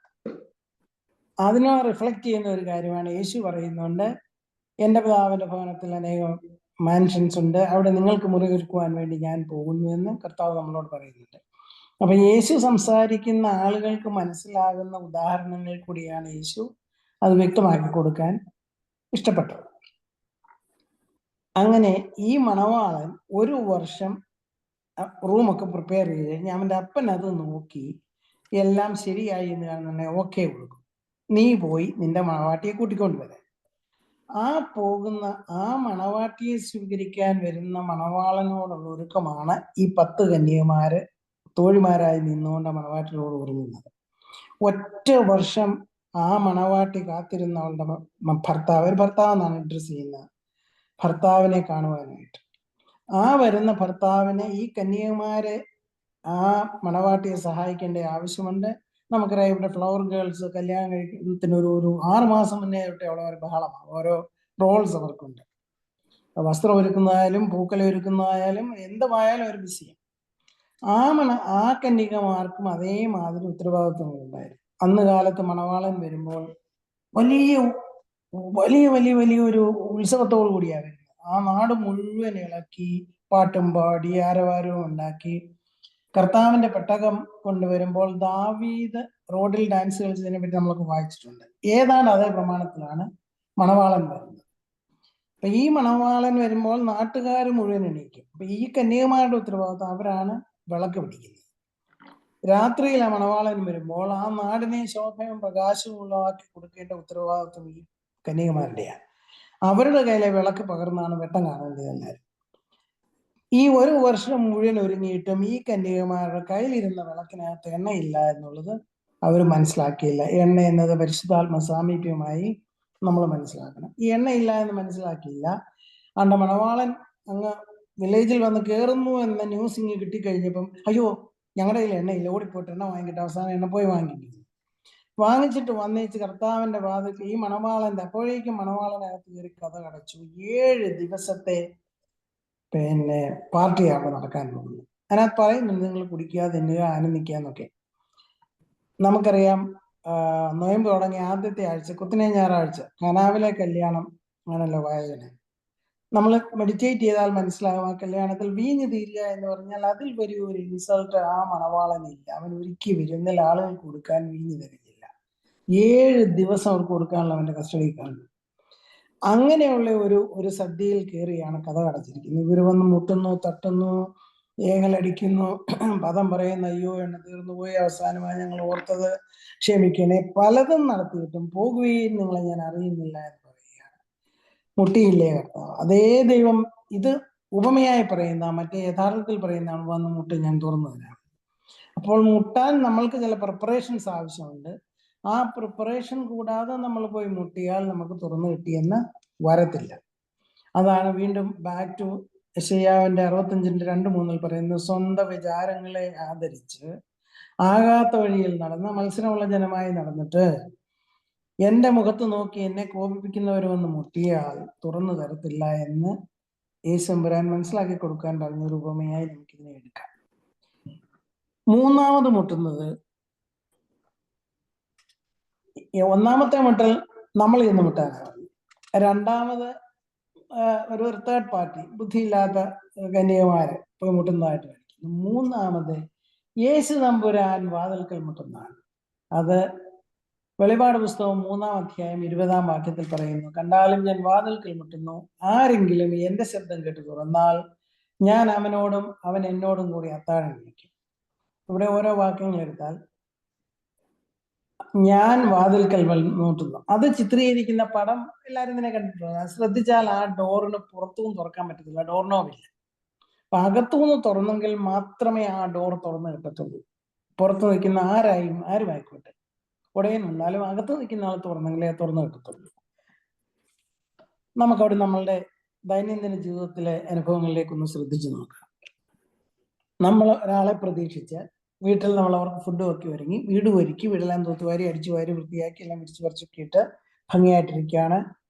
അതിനെ റിഫ്ലക്ട് ചെയ്യുന്ന ഒരു കാര്യമാണ് യേശു പറയുന്നുണ്ട്, എൻ്റെ പിതാവിന്റെ ഭവനത്തിൽ അനേകം മാൻഷൻസ് ഉണ്ട്, അവിടെ നിങ്ങൾക്ക് മുറി ഒരുക്കുവാൻ വേണ്ടി ഞാൻ പോകുന്നു എന്ന് കർത്താവ് നമ്മളോട് പറയുന്നുണ്ട്. അപ്പൊ യേശു സംസാരിക്കുന്ന ആളുകൾക്ക് മനസ്സിലാകുന്ന ഉദാഹരണങ്ങൾ കൂടിയാണ് യേശു അത് വ്യക്തമാക്കി കൊടുക്കാൻ ഇഷ്ടപ്പെട്ടത്. അങ്ങനെ ഈ മണവാളൻ 1 വർഷം റൂമൊക്കെ പ്രിപ്പയർ ചെയ്ത് കഴിഞ്ഞ് അവൻ്റെ അപ്പൻ അത് നോക്കി എല്ലാം ശരിയായി എന്ന് കാണുന്നുണ്ടെങ്കിൽ ഓക്കെ കൊടുക്കും, നീ പോയി നിന്റെ മണവാട്ടിയെ കൂട്ടിക്കൊണ്ടുവരാൻ. ആ പോകുന്ന ആ മണവാട്ടിയെ സ്വീകരിക്കാൻ വരുന്ന മണവാളനോടുള്ള ഒരുക്കമാണ് ഈ 10 കന്യകമാര് തോഴിമാരായി നിന്നുകൊണ്ട് ആ മണവാട്ടിയോട് ഒരുങ്ങുന്നത്. 1 വർഷം ആ മണവാട്ടി കാത്തിരുന്ന അവളുടെ ഭർത്താവ് എന്നാണ് അഡ്രസ് ചെയ്യുന്നത്, ഭർത്താവിനെ കാണുവാനായിട്ട്. ആ വരുന്ന ഭർത്താവിനെ ഈ കന്യകമാരെ ആ മണവാട്ടിയെ സഹായിക്കേണ്ട ആവശ്യമുണ്ട്. നമുക്കറിയാം, ഇവിടെ ഫ്ലവർ ഗേൾസ് കല്യാണം കഴിക്കുന്നതിന് ഒരു 6 മാസം മുന്നേ തൊട്ടേ അവിടെ ഒരു ബഹളമാണ്. ഓരോ റോൾസ് അവർക്കുണ്ട്. വസ്ത്രം ഒരുക്കുന്നതായാലും പൂക്കല ഒരുക്കുന്നതായാലും എന്തുമായാലും ഒരു ബിസിയാണ്. ആ കന്യകമാർക്കും അതേമാതിരി ഉത്തരവാദിത്വങ്ങളുണ്ടായിരുന്നു. അന്ന് കാലത്ത് മണവാളൻ വരുമ്പോൾ വലിയ വലിയ വലിയ വലിയൊരു ഉത്സവത്തോടു കൂടിയാണ് വരുന്നത്. ആ നാട് മുഴുവൻ ഇളക്കി പാട്ടും പാടി ആരവാരവും ഉണ്ടാക്കി കർത്താവിന്റെ പെട്ടകം കൊണ്ടുവരുമ്പോൾ ദാവീദ് റോഡിൽ ഡാൻസ് കളിച്ചതിനെ പറ്റി നമ്മളൊക്കെ വായിച്ചിട്ടുണ്ട്. ഏതാണ്ട് അതേ പ്രമാണത്തിലാണ് മണവാളൻ വരുന്നത്. അപ്പൊ ഈ മണവാളൻ വരുമ്പോൾ നാട്ടുകാർ മുഴുവൻ എണീക്കും. അപ്പൊ ഈ കന്യകമാരുടെ ഉത്തരവാദിത്വം, അവരാണ് വിളക്ക് പിടിക്കുന്നത്. രാത്രിയിൽ ആ മണവാളൻ വരുമ്പോൾ ആ നാടിനെ ശോഭയും പ്രകാശവും ഉള്ളതാക്കി കൊടുക്കേണ്ട ഉത്തരവാദിത്വം ഈ കന്യകമാരുടെയാണ്. അവരുടെ കയ്യിലെ വിളക്ക് പകർന്നാണ് വെട്ടം കാണേണ്ടത് എല്ലാവരും. ഈ ഒരു വർഷം മുഴുവൻ ഒരുങ്ങിയിട്ടും ഈ കന്യകമാരുടെ കയ്യിലിരുന്ന വിളക്കിനകത്ത് എണ്ണയില്ല എന്നുള്ളത് അവർ മനസ്സിലാക്കിയില്ല. എണ്ണ എന്നത് പരിശുദ്ധാത്മ സാമീപ്യമായി നമ്മൾ മനസ്സിലാക്കണം. ഈ എണ്ണയില്ല എന്ന് മനസ്സിലാക്കിയില്ല. അണ്ട മണവാളൻ അങ്ങ് വില്ലേജിൽ വന്ന് കയറുന്നു എന്ന ന്യൂസ് ഇങ്ങ് കിട്ടിക്കഴിഞ്ഞപ്പം അയ്യോ ഞങ്ങളുടെ കയ്യിൽ എണ്ണയില്ല, ഓടിപ്പോയിട്ട് എണ്ണ വാങ്ങിയിട്ട് അവസാനം എണ്ണ പോയി വാങ്ങിച്ചിട്ട് വന്നേച്ച് കർത്താവിന്റെ വാതിൽ ഈ മണവാളന്റെ അപ്പോഴേക്കും മണവാളനകത്ത് കയറി കഥ കടച്ചു. 7 ദിവസത്തെ പാർട്ടിയാണ് നടക്കാൻ പോകുന്നത്. അതിനകത്ത് പറയുന്നുണ്ട് നിങ്ങൾ കുടിക്കുക, തിന്നുക, ആനന്ദിക്കുക എന്നൊക്കെ. നമുക്കറിയാം നൊയമ്പ് തുടങ്ങിയ ആദ്യത്തെ ആഴ്ച കുത്തിനെ ഞായറാഴ്ച കനാവിലെ കല്യാണം ആണല്ലോ വായന. നമ്മൾ മെഡിറ്റേറ്റ് ചെയ്താൽ മനസ്സിലാകും ആ കല്യാണത്തിൽ വീഞ്ഞു തീരുക എന്ന് പറഞ്ഞാൽ അതിൽ വലിയ ഒരു ഇൻസൾട്ട് ആ മണവാളനില്ല. അവൻ ഒരുക്കി വിരുന്നിൽ ആളുകൾക്ക് കൊടുക്കാൻ വീഞ്ഞു തരില്ല. 7 ദിവസം അവർക്ക് കൊടുക്കാനുള്ള അവന്റെ കസ്റ്റഡി കാണും. അങ്ങനെയുള്ള ഒരു സദ്യയിൽ കയറിയാണ് കഥ കടച്ചിരിക്കുന്നത്. ഇവർ വന്ന് മുട്ടുന്നു, തട്ടുന്നു, ഏങ്ങലടിക്കുന്നു, പദം പറയുന്ന അയ്യോ എണ്ണ തീർന്നു പോയി, അവസാനമായി ഞങ്ങൾ ഓർത്തത് ക്ഷമിക്കണേ, പലതും നടത്തിയിട്ടും പോകുകയും നിങ്ങളെ ഞാൻ അറിയുന്നില്ല എന്ന് പറയുകയാണ്. മുട്ടിയില്ലേ കർത്താവ്? അതേ ദൈവം ഇത് ഉപമയായി പറയുന്ന മറ്റേ യഥാർത്ഥത്തിൽ പറയുന്നതാണ് വന്ന് മുട്ട് ഞാൻ തുറന്നു തരാം. അപ്പോൾ മുട്ടാൻ നമ്മൾക്ക് ചില പ്രിപ്പറേഷൻസ് ആവശ്യമുണ്ട്. ആ പ്രിപ്പറേഷൻ കൂടാതെ നമ്മൾ പോയി മുട്ടിയാൽ നമുക്ക് തുറന്നു കിട്ടിയെന്ന് വരത്തില്ല. അതാണ് വീണ്ടും ബാക്ക് ടു യെശയ്യാവിന്റെ 65:2-3 പറയുന്നത്, സ്വന്തം വിചാരങ്ങളെ ആദരിച്ച് ആകാത്ത വഴിയിൽ നടന്ന് മത്സരമുള്ള ജനമായി നടന്നിട്ട് എന്റെ മുഖത്ത് നോക്കി എന്നെ കോപിപ്പിക്കുന്നവരൊന്ന് മുട്ടിയാൽ തുറന്നു തരത്തില്ല എന്ന് യേശുമ്പുരാൻ മനസ്സിലാക്കി കൊടുക്കാൻ പറഞ്ഞൊരു ഉപമയായി നമുക്കിതിനെ എടുക്കാം. മൂന്നാമത് മുട്ടുന്നത്, ഒന്നാമത്തെ മുട്ടൽ നമ്മൾ ചെന്ന് മുട്ടാനാണ്. രണ്ടാമത് ഒരു തേർഡ് പാർട്ടി ബുദ്ധിയില്ലാത്ത കന്യകമാരെ പോയി മുട്ടുന്നതായിട്ട് കാണിക്കുന്നു. മൂന്നാമത് യേശു തമ്പുരാൻ വാതിൽക്കൽ മുട്ടുന്നതാണ്. അത് വെളിപാട് പുസ്തകം 3-ാം അധ്യായം 20-ാം വാക്യത്തിൽ പറയുന്നു, കണ്ടാലും ഞാൻ വാതിൽക്കൽ മുട്ടുന്നു, ആരെങ്കിലും എന്റെ ശബ്ദം കേട്ട് തുറന്നാൽ ഞാൻ അവനോടും അവൻ എന്നോടും കൂടി അത്താഴം കഴിക്കും. ഇവിടെ ഓരോ വാക്യങ്ങൾ എടുത്താൽ ഞാൻ വാതിൽക്കൽ മുട്ടുന്നു, അത് ചിത്രീകരിക്കുന്ന പടം എല്ലാവരും ഇതിനെ കണ്ടിട്ടുണ്ട്. ശ്രദ്ധിച്ചാൽ ആ ഡോറിന് പുറത്തുനിന്ന് തുറക്കാൻ പറ്റത്തില്ല, ഡോർ നോബില്ല. അപ്പൊ അകത്തുനിന്ന് തുറന്നെങ്കിൽ മാത്രമേ ആ ഡോർ തുറന്നു കിട്ടത്തുള്ളൂ. പുറത്ത് നിൽക്കുന്ന ആരുമായിക്കോട്ടെ, ഉടയനുണ്ടാലും അകത്ത് നിൽക്കുന്ന ആൾ തുറന്നെങ്കിലേ തുറന്നു കിട്ടത്തുള്ളൂ. നമുക്കവിടെ നമ്മളുടെ ദൈനംദിന ജീവിതത്തിലെ അനുഭവങ്ങളിലേക്കൊന്ന് ശ്രദ്ധിച്ചു നോക്കാം. നമ്മൾ ഒരാളെ പ്രതീക്ഷിച്ച് വീട്ടിൽ നമ്മൾ അവർക്ക് ഫുഡ് വെക്കി ഒരുങ്ങി, വീട് ഒരുക്കി, വീടെല്ലാം തൂത്തുവാരി അടിച്ചു വാരി വൃത്തിയാക്കി എല്ലാം വിരിച്ചു പറിച്ചൊക്കെ ഇട്ട് ഭംഗിയായിട്ടിരിക്കുകയാണ്.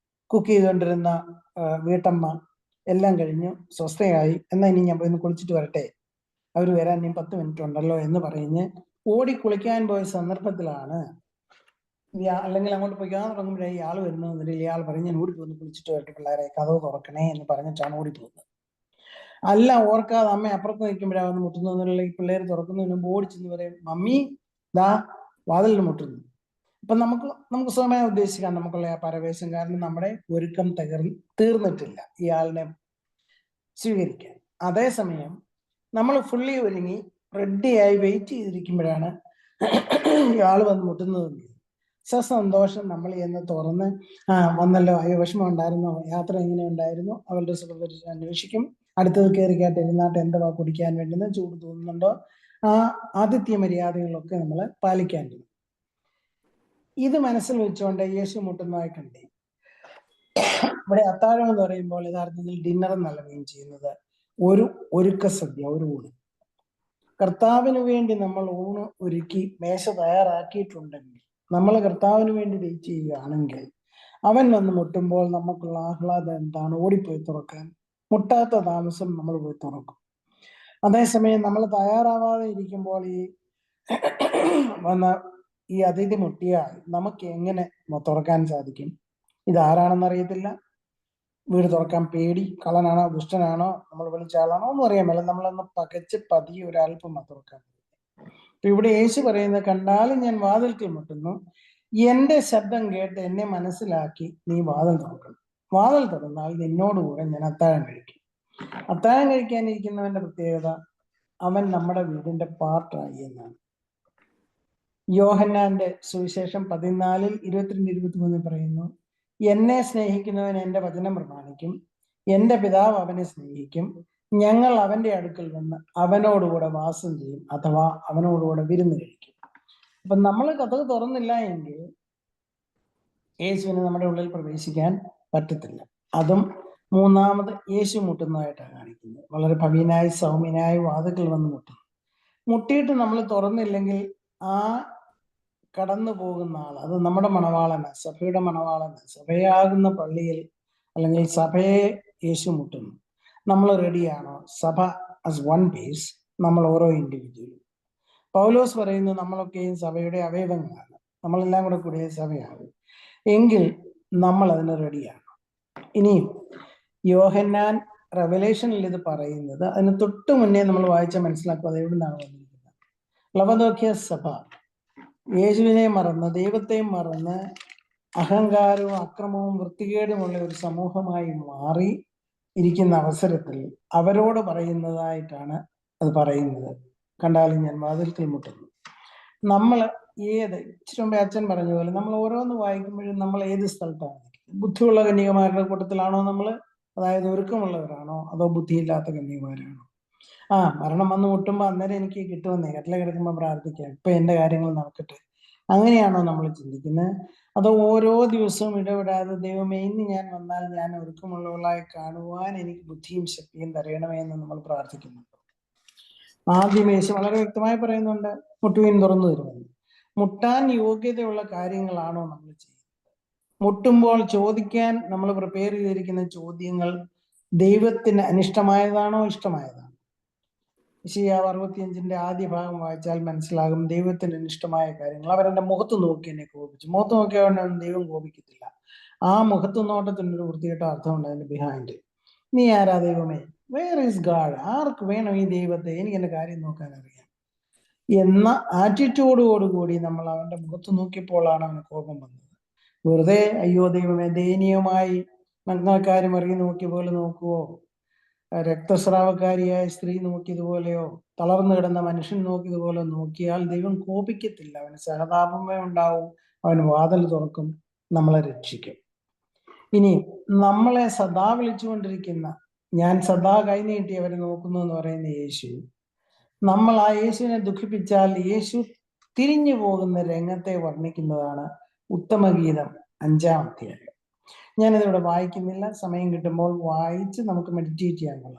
കുക്ക് ചെയ്തുകൊണ്ടിരുന്ന വീട്ടമ്മ എല്ലാം കഴിഞ്ഞു സ്വസ്ഥയായി, എന്നാൽ ഇനി ഞാൻ പോയി ഒന്ന് കുളിച്ചിട്ട് വരട്ടെ, അവർ വരാൻ ഇനി 10 മിനിറ്റ് ഉണ്ടല്ലോ എന്ന് പറഞ്ഞ് ഓടി കുളിക്കാൻ പോയ സന്ദർഭത്തിലാണ്, അല്ലെങ്കിൽ അങ്ങോട്ട് പോയിക്കാൻ തുടങ്ങുമ്പോഴേ ഇയാൾ വരുന്നതിൽ ഇയാൾ പറഞ്ഞ് ഞാൻ ഓടിപ്പോന്ന് കുളിച്ചിട്ട് വരട്ടെ പിള്ളേരെ, കഥവ് തുറക്കണേ എന്ന് പറഞ്ഞിട്ടാണ് ഓടിപ്പോകുന്നത്. അല്ല, ഓർക്കാതെ അമ്മ അപ്പുറത്ത് നിൽക്കുമ്പോഴാണ് വന്ന് മുട്ടുന്നതിനുള്ള ഈ പിള്ളേർ തുറക്കുന്നതിന് മുമ്പ് ഓടിച്ചെന്ന് പറയും, മമ്മി ദാ വാതിലിന് മുട്ടുന്നു. അപ്പൊ നമുക്ക് സ്വയമേ ഉദ്ദേശിക്കാം നമുക്കുള്ള ആ പരവേശം, കാരണം നമ്മുടെ ഒരുക്കം തീർന്നിട്ടില്ല ഇയാളിനെ സ്വീകരിക്കാൻ. അതേസമയം നമ്മൾ ഫുള്ളി ഒരുങ്ങി റെഡിയായി വെയിറ്റ് ചെയ്തിരിക്കുമ്പോഴാണ് ഇയാൾ വന്ന് മുട്ടുന്നത്. സന്തോഷം നമ്മൾ എന്ന് തുറന്ന് വന്നല്ലോ, അയ്യോ വിഷമം ഉണ്ടായിരുന്നോ, യാത്ര എങ്ങനെ ഉണ്ടായിരുന്നു, അവളുടെ സുഖപരിചയം അന്വേഷിക്കും, അടുത്തത് കയറിക്കാട്ട് ഇരുന്നാട്ട് എന്താ കുടിക്കാൻ വേണ്ടുന്ന, ചൂട് തോന്നുന്നുണ്ടോ, ആ ആതിഥ്യ മര്യാദകളൊക്കെ നമ്മൾ പാലിക്കേണ്ടത്. ഇത് മനസ്സിൽ വെച്ചുകൊണ്ട് യേശു മുട്ടുന്നതായി കണ്ടേ. ഇവിടെ അത്താഴം എന്ന് പറയുമ്പോൾ യഥാർത്ഥത്തിൽ ഡിന്നർ എന്നല്ല മീൻ ചെയ്യുന്നത്, ഒരു ഒരുക്ക സദ്യ, ഒരു ഊണ്. കർത്താവിന് വേണ്ടി നമ്മൾ ഊണ് ഒരുക്കി മേശ തയ്യാറാക്കിയിട്ടുണ്ടെങ്കിൽ, നമ്മൾ കർത്താവിന് വേണ്ടി വെയിറ്റ് ചെയ്യുകയാണെങ്കിൽ, അവൻ വന്ന് മുട്ടുമ്പോൾ നമുക്കുള്ള ആഹ്ലാദം എന്താണ്? ഓടിപ്പോയി തുറക്കാൻ, മുട്ടാത്ത താമസം നമ്മൾ പോയി തുറക്കും. അതേസമയം നമ്മൾ തയ്യാറാവാതെ ഇരിക്കുമ്പോൾ ഈ അതിഥി മുട്ടിയാൽ നമുക്ക് എങ്ങനെ തുറക്കാൻ സാധിക്കും? ഇതാരാണെന്ന് അറിയത്തില്ല, വീട് തുറക്കാൻ പേടി, കള്ളനാണോ ദുഷ്ടനാണോ നമ്മൾ വിളിച്ച ആളാണോ ഒന്നും അറിയാൻ മേല, നമ്മളൊന്ന് പകച്ച് പതിയെ ഒരൽപ്പം തുറക്കാൻ. അപ്പൊ ഇവിടെ യേശു പറയുന്നത്, കണ്ടാലും ഞാൻ വാതിൽക്കൽ മുട്ടുന്നു, എന്റെ ശബ്ദം കേട്ട് എന്നെ മനസ്സിലാക്കി നീ വാതിൽ തുറക്കണം. വാതിൽ തുറന്നാൽ നിന്നോടുകൂടെ ഞാൻ അത്താഴം കഴിക്കും. അത്താഴം കഴിക്കാനിരിക്കുന്നവന്റെ പ്രത്യേകത അവൻ നമ്മുടെ വീടിന്റെ പാർട്ടായി എന്നാണ്. യോഹന്നാന്റെ സുവിശേഷം 14:22-23 പറയുന്നു, എന്നെ സ്നേഹിക്കുന്നവൻ എന്റെ വചനം പ്രമാണിക്കും, എന്റെ പിതാവ് അവനെ സ്നേഹിക്കും, ഞങ്ങൾ അവന്റെ അടുക്കൽ വന്ന് അവനോടുകൂടെ വാസം ചെയ്യും, അഥവാ അവനോടുകൂടെ വിരുന്ന് കഴിക്കും. അപ്പൊ നമ്മൾ കതക് തുറന്നില്ല എങ്കിൽ യേശുവിന് നമ്മുടെ ഉള്ളിൽ പ്രവേശിക്കാൻ പറ്റത്തില്ല. അതും മൂന്നാമത് യേശു മുട്ടുന്നതായിട്ടാണ് കാണിക്കുന്നത്. വളരെ ഭവ്യനായി സൗമ്യനായി വാതിൽക്കൽ വന്ന് മുട്ടുന്നു. മുട്ടിയിട്ട് നമ്മൾ തുറന്നില്ലെങ്കിൽ ആ കടന്നു പോകുന്ന ആൾ, അത് നമ്മുടെ മണവാളന്, സഭയുടെ മണവാളന്, സഭയാകുന്ന പള്ളിയിൽ അല്ലെങ്കിൽ സഭയെ യേശു മുട്ടുന്നു. നമ്മൾ റെഡിയാണോ? സഭ ആസ് വൺ പീസ്, നമ്മൾ ഓരോ ഇൻഡിവിജ്വലും. പൗലോസ് പറയുന്നു നമ്മളൊക്കെയും സഭയുടെ അവയവങ്ങളാണ്, നമ്മളെല്ലാം കൂടെ കൂടിയ സഭയാണ്. എങ്കിൽ നമ്മൾ അതിന് റെഡിയാണ്. ഇനിയും യോഹന്നാൻ റെവലേഷനിൽ ഇത് പറയുന്നത്, അതിന് തൊട്ട് മുന്നേ നമ്മൾ വായിച്ച മനസ്സിലാക്കുക അത് എവിടെ നിന്നാണ് വന്നിരിക്കുന്നത്. ലവദോക്യ സഭ യേശുവിനെ മറന്ന്, ദൈവത്തെ മറന്ന്, അഹങ്കാരവും അക്രമവും വൃത്തികേടുമുള്ള ഒരു സമൂഹമായി മാറി ഇരിക്കുന്ന അവസരത്തിൽ അവരോട് പറയുന്നതായിട്ടാണ് അത് പറയുന്നത്. കണ്ടാലും ഞാൻ വാതിൽക്കൽ മുട്ടുന്നു. നമ്മൾ ഇച്ചിരി മുമ്പേ അച്ഛൻ പറഞ്ഞ പോലെ നമ്മൾ ഓരോന്ന് വായിക്കുമ്പോഴും നമ്മൾ ഏത് സ്ഥലത്താണ്? ബുദ്ധിയുള്ള കന്യകമാരുടെ കൂട്ടത്തിലാണോ നമ്മൾ? അതായത് ഒരുക്കമുള്ളവരാണോ? അതോ ബുദ്ധിയില്ലാത്ത കന്യകമാരാണോ? മരണം വന്ന് മുട്ടുമ്പോൾ അന്നേരം എനിക്ക് കിട്ടുമെന്നേ, കട്ടില കിടക്കുമ്പോൾ പ്രാർത്ഥിക്കാം, ഇപ്പൊ എന്റെ കാര്യങ്ങൾ നടക്കട്ടെ, അങ്ങനെയാണോ നമ്മൾ ചിന്തിക്കുന്നത്? അതോ ഓരോ ദിവസവും ഇടപെടാതെ ദൈവമേ ഇന്ന് ഞാൻ വന്നാൽ ഞാൻ ഒരുക്കമുള്ളവളായി കാണുവാൻ എനിക്ക് ബുദ്ധിയും ശക്തിയും തരയണമേ എന്ന് നമ്മൾ പ്രാർത്ഥിക്കുന്നുണ്ടോ? ആദ്യം യേശു വളരെ വ്യക്തമായി പറയുന്നുണ്ട്, മുട്ടുവീൻ തുറന്നു തരുമെന്ന്. മുട്ടാൻ യോഗ്യതയുള്ള കാര്യങ്ങളാണോ നമ്മൾ ചെയ്യുന്നത്? മുട്ടുമ്പോൾ ചോദിക്കാൻ നമ്മൾ പ്രിപ്പയർ ചെയ്തിരിക്കുന്ന ചോദ്യങ്ങൾ ദൈവത്തിന് അനിഷ്ടമായതാണോ ഇഷ്ടമായതാണോ? യെശയ്യാവ് 65 ആദ്യ ഭാഗം വായിച്ചാൽ മനസ്സിലാകും ദൈവത്തിന് അനിഷ്ടമായ കാര്യങ്ങൾ. അവരെന്റെ മുഖത്ത് നോക്കി എന്നെ കോപിച്ചു. മുഖത്ത് നോക്കിയവനൊന്നും ദൈവം കോപിക്കത്തില്ല. ആ മുഖത്ത് നോട്ടത്തിനൊരു വൃത്തികെട്ട അർത്ഥമുണ്ട് അതിന്റെ ബിഹൈൻഡ്. നീ ആരാ ദൈവമേ? Where is God? ആർക്ക് വേണം ഈ ദൈവത്തെ? എനിക്ക് എന്റെ കാര്യം നോക്കാൻ അറിയാം എന്ന ആറ്റിറ്റ്യൂഡോടുകൂടി നമ്മൾ അവന്റെ മുഖത്ത് നോക്കിയപ്പോഴാണ് അവന് കോപം വന്നത്. വെറുതെ അയ്യോ ദൈവമേ ദയനീയമായി നഗ്നക്കാരി മറിഞ്ഞു നോക്കിയ പോലെ നോക്കുവോ? രക്തസ്രാവക്കാരിയായ സ്ത്രീ നോക്കിയതുപോലെയോ തളർന്നു കിടന്ന മനുഷ്യൻ നോക്കിയതുപോലെ നോക്കിയാൽ ദൈവം കോപിക്കത്തില്ല. അവന് സഹതാപമേ ഉണ്ടാവും, അവൻ വാതിൽ തുറക്കും, നമ്മളെ രക്ഷിക്കും. ഇനി നമ്മളെ സദാ വിളിച്ചുകൊണ്ടിരിക്കുന്ന, ഞാൻ സദാ കൈനീട്ടി അവരെ നോക്കുന്നു എന്ന് പറയുന്ന യേശു, നമ്മൾ ആ യേശുവിനെ ദുഃഖിപ്പിച്ചാൽ യേശു തിരിഞ്ഞു പോകുന്ന രംഗത്തെ വർണ്ണിക്കുന്നതാണ് ഉത്തമഗീതം 5-ാം അധ്യായം. ഞാനിതിവിടെ വായിക്കുന്നില്ല, സമയം കിട്ടുമ്പോൾ വായിച്ച് നമുക്ക് മെഡിറ്റേറ്റ് ചെയ്യാനുള്ള.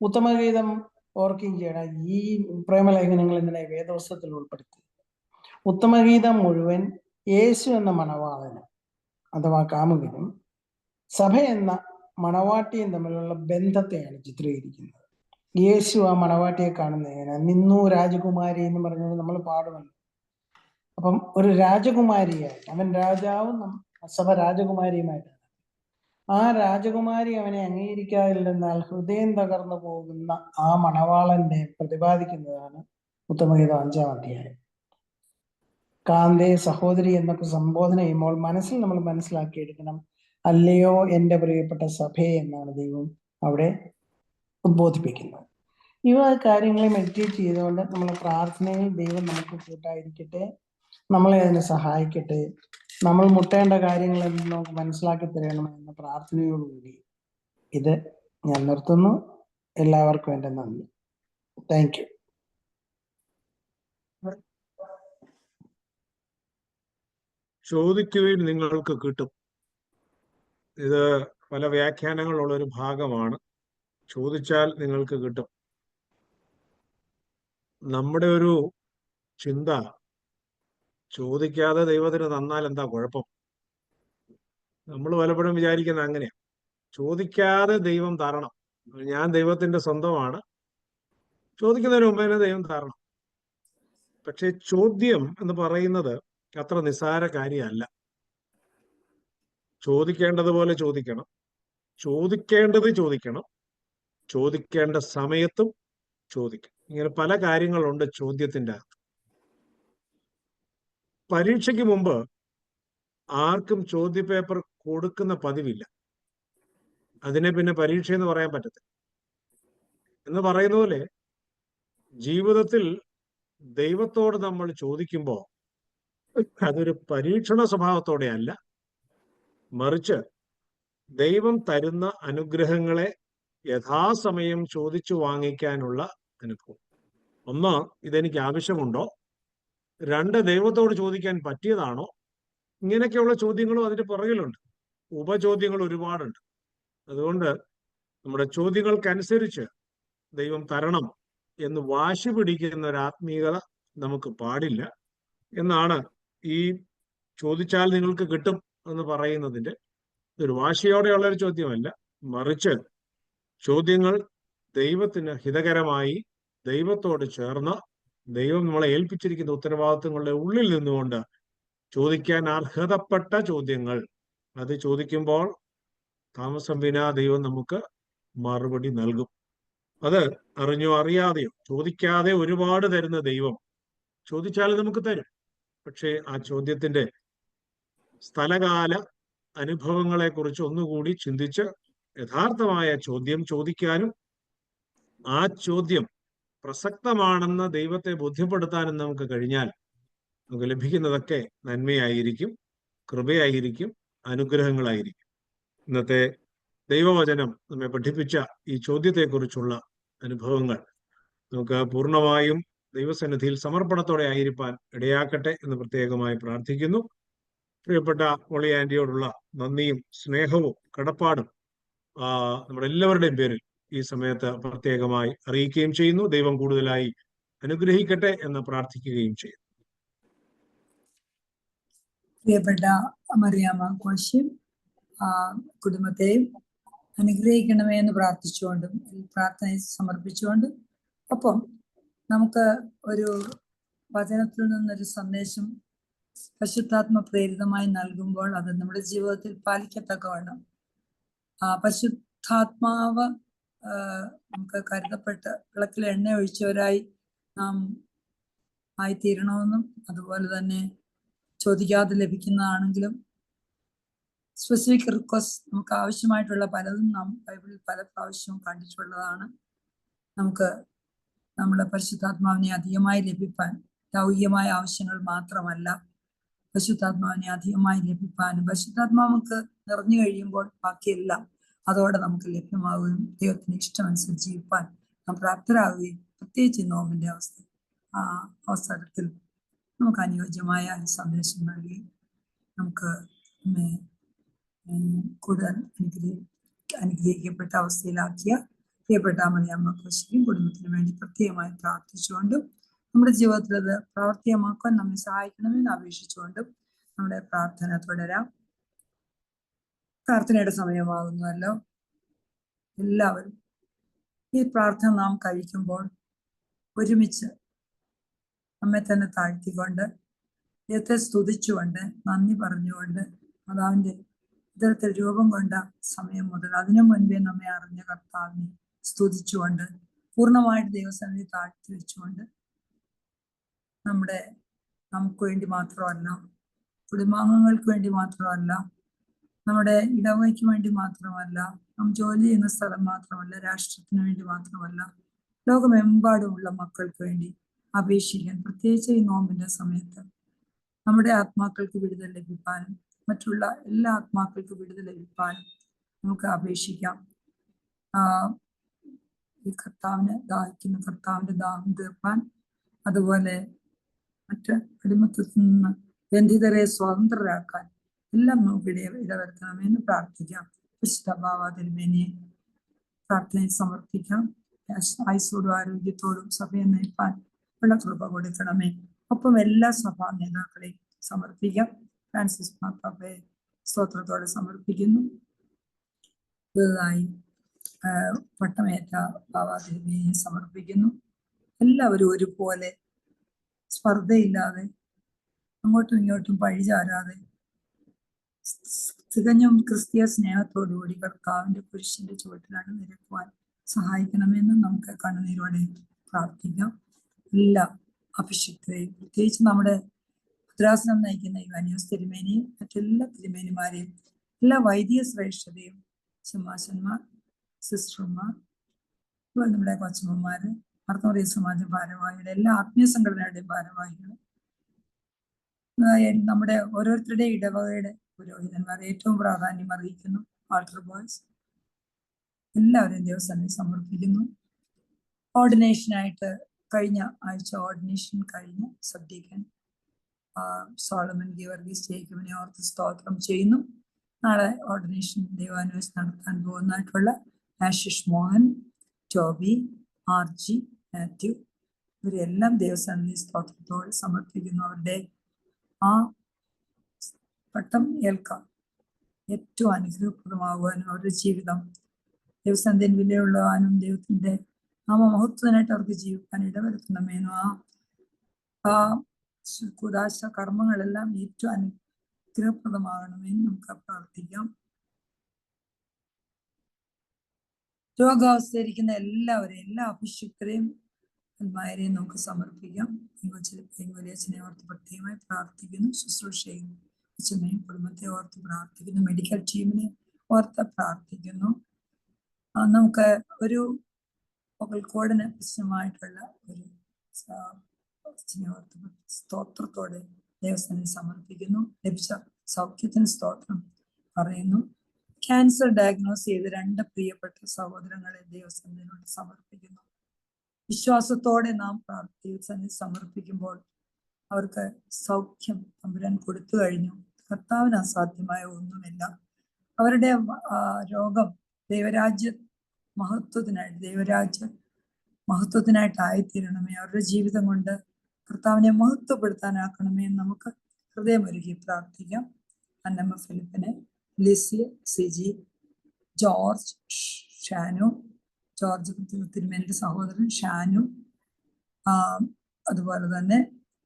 ഉത്തമഗീതം ഓർക്കുകയും ചെയ്യണം. ഈ പ്രേമലേഖനങ്ങൾ ഇങ്ങനെ വേദോത്സവത്തിൽ ഉൾപ്പെടുത്തി. ഉത്തമഗീതം മുഴുവൻ യേശു എന്ന മണവാളന് അഥവാ കാമുകനും സഭ എന്ന മണവാട്ടിയും തമ്മിലുള്ള ബന്ധത്തെയാണ് ചിത്രീകരിക്കുന്നത്. യേശു ആ മണവാട്ടിയെ കാണുന്ന എങ്ങനെ? നിന്നു രാജകുമാരി എന്ന് പറഞ്ഞുകൊണ്ട് നമ്മൾ പാടുമല്ലോ. അപ്പം ഒരു രാജകുമാരിയായി, അവൻ രാജാവും സഭ രാജകുമാരിയുമായിട്ടാണ്. ആ രാജകുമാരി അവനെ അംഗീകരിക്കാതിരുന്നാൽ ഹൃദയം തകർന്നു പോകുന്ന ആ മണവാളന്റെ പ്രതിപാദിക്കുന്നതാണ് ഉത്തമഗീതം 5-ാം അധ്യായം. കാന്തേ സഹോദരി എന്നൊക്കെ സംബോധന ചെയ്യുമ്പോൾ മനസ്സിൽ നമ്മൾ മനസ്സിലാക്കിയെടുക്കണം, അല്ലയോ എൻ്റെ പ്രിയപ്പെട്ട സഭയെ എന്നാണ് ദൈവം അവിടെ ഉദ്ബോധിപ്പിക്കുന്നത്. ഇവ കാര്യങ്ങളെ മെഡിറ്റേറ്റ് ചെയ്തുകൊണ്ട് നമ്മൾ പ്രാർത്ഥനയിൽ ദൈവം നമുക്ക് കൂട്ടായിരിക്കട്ടെ, നമ്മളെ അതിന് സഹായിക്കട്ടെ. നമ്മൾ മുട്ടേണ്ട കാര്യങ്ങൾ നമുക്ക് മനസ്സിലാക്കി തരണമെന്ന പ്രാർത്ഥനയോടുകൂടി ഇത് ഞാൻ നിർത്തുന്നു. എല്ലാവർക്കും എൻ്റെ നന്ദി. Thank you. ചോദിക്കുവിൻ നിങ്ങൾക്ക് കിട്ടും. ഇത് പല വ്യാഖ്യാനങ്ങളുള്ള ഒരു ഭാഗമാണ്. ചോദിച്ചാൽ നിങ്ങൾക്ക് കിട്ടും. നമ്മുടെ ഒരു ചിന്ത, ചോദിക്കാതെ ദൈവത്തിന് തന്നാൽ എന്താ കുഴപ്പം? നമ്മൾ പലപ്പോഴും വിചാരിക്കുന്നത് അങ്ങനെയാ, ചോദിക്കാതെ ദൈവം തരണം, ഞാൻ ദൈവത്തിന്റെ സ്വന്തമാണ്, ചോദിക്കുന്നതിന് മുമ്പേ തന്നെ ദൈവം തരണം. പക്ഷെ ചോദ്യം എന്ന് പറയുന്നത് അത്ര നിസ്സാര കാര്യമല്ല. ചോദിക്കേണ്ടതുപോലെ ചോദിക്കണം, ചോദിക്കേണ്ടത് ചോദിക്കണം, ചോദിക്കേണ്ട സമയത്തും ചോദിക്കണം. ഇങ്ങനെ പല കാര്യങ്ങളുണ്ട് ചോദ്യത്തിന്റെ അകത്ത്. പരീക്ഷയ്ക്ക് മുമ്പ് ആർക്കും ചോദ്യപേപ്പർ കൊടുക്കുന്ന പതിവില്ല. അതിനെ പിന്നെ പരീക്ഷ എന്ന് പറയാൻ പറ്റത്തില്ല. എന്ന് പറയുന്ന പോലെ ജീവിതത്തിൽ ദൈവത്തോട് നമ്മൾ ചോദിക്കുമ്പോൾ അതൊരു പരീക്ഷണ സ്വഭാവത്തോടെ അല്ല, മറിച്ച് ദൈവം തരുന്ന അനുഗ്രഹങ്ങളെ യഥാസമയം ചോദിച്ചു വാങ്ങിക്കാനുള്ള അനുഭവം. ഒന്ന്, ഇതെനിക്ക് ആവശ്യമുണ്ടോ? രണ്ട്, ദൈവത്തോട് ചോദിക്കാൻ പറ്റിയതാണോ? ഇങ്ങനെയൊക്കെയുള്ള ചോദ്യങ്ങളും അതിന്റെ പുറകിലുണ്ട്. ഉപചോദ്യങ്ങൾ ഒരുപാടുണ്ട്. അതുകൊണ്ട് നമ്മുടെ ചോദ്യങ്ങൾക്കനുസരിച്ച് ദൈവം തരണം എന്ന് വാശി പിടിക്കുന്ന ഒരു ആത്മീയത നമുക്ക് പാടില്ല എന്നാണ് ഈ ചോദിച്ചാൽ നിങ്ങൾക്ക് കിട്ടും എന്ന് പറയുന്നതിന്റെ. ഇതൊരു വാശിയോടെയുള്ള ഒരു ചോദ്യമല്ല, മറിച്ച് ചോദ്യങ്ങൾ ദൈവത്തിന് ഹിതകരമായി, ദൈവത്തോട് ചേർന്ന്, ദൈവം നമ്മളെ ഏൽപ്പിച്ചിരിക്കുന്ന ഉത്തരവാദിത്വങ്ങളുടെ ഉള്ളിൽ നിന്നുകൊണ്ട് ചോദിക്കാൻ അർഹതപ്പെട്ട ചോദ്യങ്ങൾ. അത് ചോദിക്കുമ്പോൾ താമസം വിനാ ദൈവം നമുക്ക് മറുപടി നൽകും. അത് അറിഞ്ഞോ അറിയാതെയോ ചോദിക്കാതെ ഒരുപാട് തരുന്ന ദൈവം ചോദിച്ചാൽ നമുക്ക് തരും. പക്ഷേ ആ ചോദ്യത്തിന്റെ സ്ഥലകാല അനുഭവങ്ങളെ കുറിച്ച് ഒന്നുകൂടി ചിന്തിച്ച് യഥാർത്ഥമായ ചോദ്യം ചോദിക്കാനും ആ ചോദ്യം പ്രസക്തമാണെന്ന് ദൈവത്തെ ബോധ്യപ്പെടുത്താനും നമുക്ക് കഴിഞ്ഞാൽ നമുക്ക് ലഭിക്കുന്നതൊക്കെ നന്മയായിരിക്കും, കൃപയായിരിക്കും, അനുഗ്രഹങ്ങളായിരിക്കും. ഇന്നത്തെ ദൈവവചനം നമ്മെ പഠിപ്പിച്ച ഈ ചോദ്യത്തെക്കുറിച്ചുള്ള അനുഭവങ്ങൾ നമുക്ക് പൂർണ്ണമായും ദൈവസന്നിധിയിൽ സമർപ്പണത്തോടെ ആയിരിക്കാൻ ഇടയാക്കട്ടെ എന്ന് പ്രത്യേകമായി പ്രാർത്ഥിക്കുന്നു. പ്രിയപ്പെട്ട മോളി ആന്റിയോടുള്ള നന്ദിയും സ്നേഹവും കടപ്പാടും നമ്മുടെ എല്ലാവരുടെയും പേരിൽ ഈ സമയത്ത് പ്രത്യേകമായി അറിയിക്കുകയും ചെയ്യുന്നു. ദൈവം കൂടുതലായി അനുഗ്രഹിക്കട്ടെ എന്ന് പ്രാർത്ഥിക്കുകയും ചെയ്യുന്നു. പ്രിയപ്പെട്ട മറിയാമ്മ കോശി കുടുംബത്തെയും അനുഗ്രഹിക്കണമേ എന്ന് പ്രാർത്ഥിച്ചുകൊണ്ടും പ്രാർത്ഥന സമർപ്പിച്ചുകൊണ്ടും, ഒപ്പം നമുക്ക് ഒരു വചനത്തിൽ നിന്നൊരു സന്ദേശം പരിശുദ്ധാത്മ പ്രേരിതമായി നൽകുമ്പോൾ അത് നമ്മുടെ ജീവിതത്തിൽ പാലിക്കത്തക്കവണ്ണം പരിശുദ്ധാത്മാവ് നമുക്ക് കരുതപ്പെട്ട് വിളക്കിൽ എണ്ണ ഒഴിച്ചവരായി നാം ആയിത്തീരണമെന്നും, അതുപോലെ തന്നെ ചോദിക്കാതെ ലഭിക്കുന്നതാണെങ്കിലും സ്പെസിഫിക് റിക്വസ്റ്റ് നമുക്ക് ആവശ്യമായിട്ടുള്ള പലതും നാം ബൈബിളിൽ പല പ്രാവശ്യവും കണ്ടിട്ടുള്ളതാണ്. നമുക്ക് നമ്മുടെ പരിശുദ്ധാത്മാവിനെ അധികമായി ലഭിപ്പാൻ ലൗകികമായ ആവശ്യങ്ങൾ മാത്രമല്ല, പരിശുദ്ധാത്മാവിനെ അധികമായി ലഭിപ്പാനും പരിശുദ്ധാത്മാവ് നമുക്ക് നിറഞ്ഞു കഴിയുമ്പോൾ ബാക്കിയെല്ലാം അതോടെ നമുക്ക് ലഭ്യമാവുകയും ദൈവത്തിന് ഇഷ്ടമനുസരിച്ച് ജീവിപ്പാൻ നാം പ്രാപ്തരാകുകയും, പ്രത്യേകിച്ച് ഈ നോമ്പിന്റെ അവസരത്തിൽ നമുക്ക് അനുയോജ്യമായ സന്ദേശം നൽകി നമുക്ക് കൂടുതൽ അനുഗ്രഹിക്കപ്പെട്ട അവസ്ഥയിലാക്കിയ പ്രിയപ്പെട്ട മറിയാമ്മ കോശിക്കും കുടുംബത്തിന് വേണ്ടി പ്രത്യേകമായി പ്രാർത്ഥിച്ചുകൊണ്ടും നമ്മുടെ ജീവിതത്തിൽ അത് പ്രാവർത്തികമാക്കാൻ നമ്മെ സഹായിക്കണമെന്ന് അപേക്ഷിച്ചുകൊണ്ടും നമ്മുടെ പ്രാർത്ഥന തുടരാം. പ്രാർത്ഥനയുടെ സമയമാകുന്നുവല്ലോ. എല്ലാവരും ഈ പ്രാർത്ഥന നാം കഴിക്കുമ്പോൾ ഒരുമിച്ച് നമ്മെ തന്നെ താഴ്ത്തിക്കൊണ്ട് ദൈവത്തെ സ്തുതിച്ചുകൊണ്ട് നന്ദി പറഞ്ഞുകൊണ്ട് മാതാവിന്റെ ഇത്തരത്തിൽ രൂപം കൊണ്ട സമയം മുതൽ അതിനു മുൻപേ നമ്മെ അറിഞ്ഞ കർത്താവിനെ സ്തുതിച്ചുകൊണ്ട് പൂർണ്ണമായിട്ട് ദൈവസന്നിധി താഴ്ത്തി വെച്ചുകൊണ്ട് നമുക്ക് വേണ്ടി മാത്രമല്ല, കുടുംബാംഗങ്ങൾക്ക് വേണ്ടി മാത്രമല്ല, നമ്മുടെ ഇടവകയ്ക്ക് വേണ്ടി മാത്രമല്ല, നാം ജോലി ചെയ്യുന്ന സ്ഥലം മാത്രമല്ല, രാഷ്ട്രത്തിന് വേണ്ടി മാത്രമല്ല, ലോകമെമ്പാടുമുള്ള മക്കൾക്ക് വേണ്ടി അപേക്ഷിക്കാൻ, പ്രത്യേകിച്ച് ഈ നോമ്പിന്റെ സമയത്ത് നമ്മുടെ ആത്മാക്കൾക്ക് വിടുതൽ ലഭിക്കാനും മറ്റുള്ള എല്ലാ ആത്മാക്കൾക്ക് വിടുതൽ ലഭിക്കാനും നമുക്ക് അപേക്ഷിക്കാം. ഈ കർത്താവിനെ ദാഹിക്കുന്ന കർത്താവിന്റെ ദാഹം തീർപ്പാൻ, അതുപോലെ മറ്റ് അടിമത്തത്തിൽ നിന്ന് ബന്ധിതരെ സ്വതന്ത്രരാക്കാൻ എല്ലാം നമുക്ക് ഇടവരുത്തണമെന്ന് പ്രാർത്ഥിക്കാം. വിശുദ്ധ ബാവാ തിരുമേനിയെ പ്രാർത്ഥനയിൽ സമർപ്പിക്കാം. ആയുസ്സോടും ആരോഗ്യത്തോടും സഭയെ നയിപ്പാൻ ഉള്ള കൃപ കൊടുക്കണമേ. ഒപ്പം എല്ലാ സഭാ നേതാക്കളെയും സമർപ്പിക്കാം. ഫ്രാൻസിസ് മാർപ്പാപ്പയെ സ്തോത്രത്തോടെ സമർപ്പിക്കുന്നു. പുതുതായി പട്ടമേറ്റ ബാവാ തിരുമേനിയെ സമർപ്പിക്കുന്നു. എല്ലാവരും ഒരുപോലെ സ്പർദ്ധയില്ലാതെ അങ്ങോട്ടും ഇങ്ങോട്ടും പഴിചാരാതെ തികഞ്ഞും ക്രിസ്തീയ സ്നേഹത്തോടുകൂടി കർത്താവിന്റെ കുരിശിന്റെ ചുവട്ടിലാണ് നിരക്കുവാൻ സഹായിക്കണമെന്ന് നമുക്ക് കണ്ണുനീരോടെ പ്രാർത്ഥിക്കാം. എല്ലാ അഭിഷിക്തരെയും, പ്രത്യേകിച്ച് നമ്മുടെ ഭദ്രാസനം നയിക്കുന്ന യുവാനിയോസ് തിരുമേനിയും മറ്റെല്ലാ തിരുമേനിമാരെയും, എല്ലാ വൈദിക ശ്രേഷ്ഠതയും, ശമാശന്മാർ, സിസ്റ്റർമാർ, നമ്മുടെ കൊച്ചമ്മമാര്, മർത്തോറിയ സമാജ ഭാരവാഹികൾ, എല്ലാ ആത്മീയ സംഘടനകളുടെയും ഭാരവാഹികൾ, നമ്മുടെ ഓരോരുത്തരുടെയും ഇടവകയുടെ പുരോഹിതന്മാർ ഏറ്റവും പ്രാധാന്യം അറിയിക്കുന്നു. ആൾട്ടർ ബോയ്സ്, എല്ലാവരെയും ദൈവസന്നിധി സമർപ്പിക്കുന്നു. ഓർഡിനേഷനായിട്ട് കഴിഞ്ഞ ആഴ്ച ഓർഡിനേഷൻ കഴിഞ്ഞ് സബ്ഡിക്കൻ സോളമൻ ഗീവർഗീസ് ജേക്കബിനെ ഓർത്ത് സ്തോത്രം ചെയ്യുന്നു. നാളെ ഓർഡിനേഷൻ ദൈവാന്വേഷണം നടത്താൻ പോകുന്നതായിട്ടുള്ള ആശിഷ് മോഹൻ, ടോബി, ആർജി, മാത്യു, ഇവരെല്ലാം ദൈവസന്നിധി സ്തോത്രത്തോടെ സമർപ്പിക്കുന്നു. അവരുടെ ആ പട്ടം ഏൽക്കാം ഏറ്റവും അനുഗ്രഹപ്രദമാകുവാനും അവരുടെ ജീവിതം ദൈവസന്നിധിയിൽ വിലയുള്ളവാനും ദൈവത്തിന്റെ നാമമഹത്വത്തിനായിട്ട് അവർക്ക് ജീവിക്കാൻ ഇടവരുത്തണമെന്നും ആ കുദാശ കർമ്മങ്ങളെല്ലാം ഏറ്റവും അനുഗ്രഹപ്രദമാകണമെന്ന് നമുക്ക് പ്രാർത്ഥിക്കാം. രോഗാവസ്ഥയിരിക്കുന്ന എല്ലാവരെയും, എല്ലാ അഭിഷിക്തരെയും അൽമാരെയും നമുക്ക് സമർപ്പിക്കാം. പെങ്കൊലിയച്ഛനെ ഓർത്ത് പ്രത്യേകമായി പ്രാർത്ഥിക്കുന്നു. ശുശ്രൂഷയും അച്ഛനെയും കുടുംബത്തെ ഓർത്ത് പ്രാർത്ഥിക്കുന്നു. മെഡിക്കൽ ടീമിനെ ഓർത്ത് പ്രാർത്ഥിക്കുന്നു. നമുക്ക് ഒരു പകൽക്കോടിന് പ്രശ്നമായിട്ടുള്ള ഒരു ഓർത്ത് സ്തോത്രത്തോടെ ദൈവസന്നിധി സമർപ്പിക്കുന്നു. ലഭിച്ച സൗഖ്യത്തിന് സ്തോത്രം പറയുന്നു. ക്യാൻസർ ഡയഗ്നോസ് ചെയ്ത് 2 പ്രിയപ്പെട്ട സഹോദരങ്ങളെ ദൈവസന്നിധിയോട് സമർപ്പിക്കുന്നു. വിശ്വാസത്തോടെ നാം ദൈവസന്നിധി സമർപ്പിക്കുമ്പോൾ അവർക്ക് സൗഖ്യം തമ്പുരാൻ കൊടുത്തു കഴിഞ്ഞു. കർത്താവിന് അസാധ്യമായ ഒന്നുമില്ല. അവരുടെ രോഗം ദൈവരാജ്യ മഹത്വത്തിനായിട്ടായിത്തീരണമേ. അവരുടെ ജീവിതം കൊണ്ട് കർത്താവിനെ മഹത്വപ്പെടുത്താനാക്കണമേ എന്ന് നമുക്ക് ഹൃദയമൊരുക്കി പ്രാർത്ഥിക്കാം. അന്നമ്മ ഫിലിപ്പിനെ, ലിസി, സിജി, ജോർജ്, ഷാനു, ജോർജ് തിരുമേനിയുടെ സഹോദരൻ ഷാനു, അതുപോലെ തന്നെ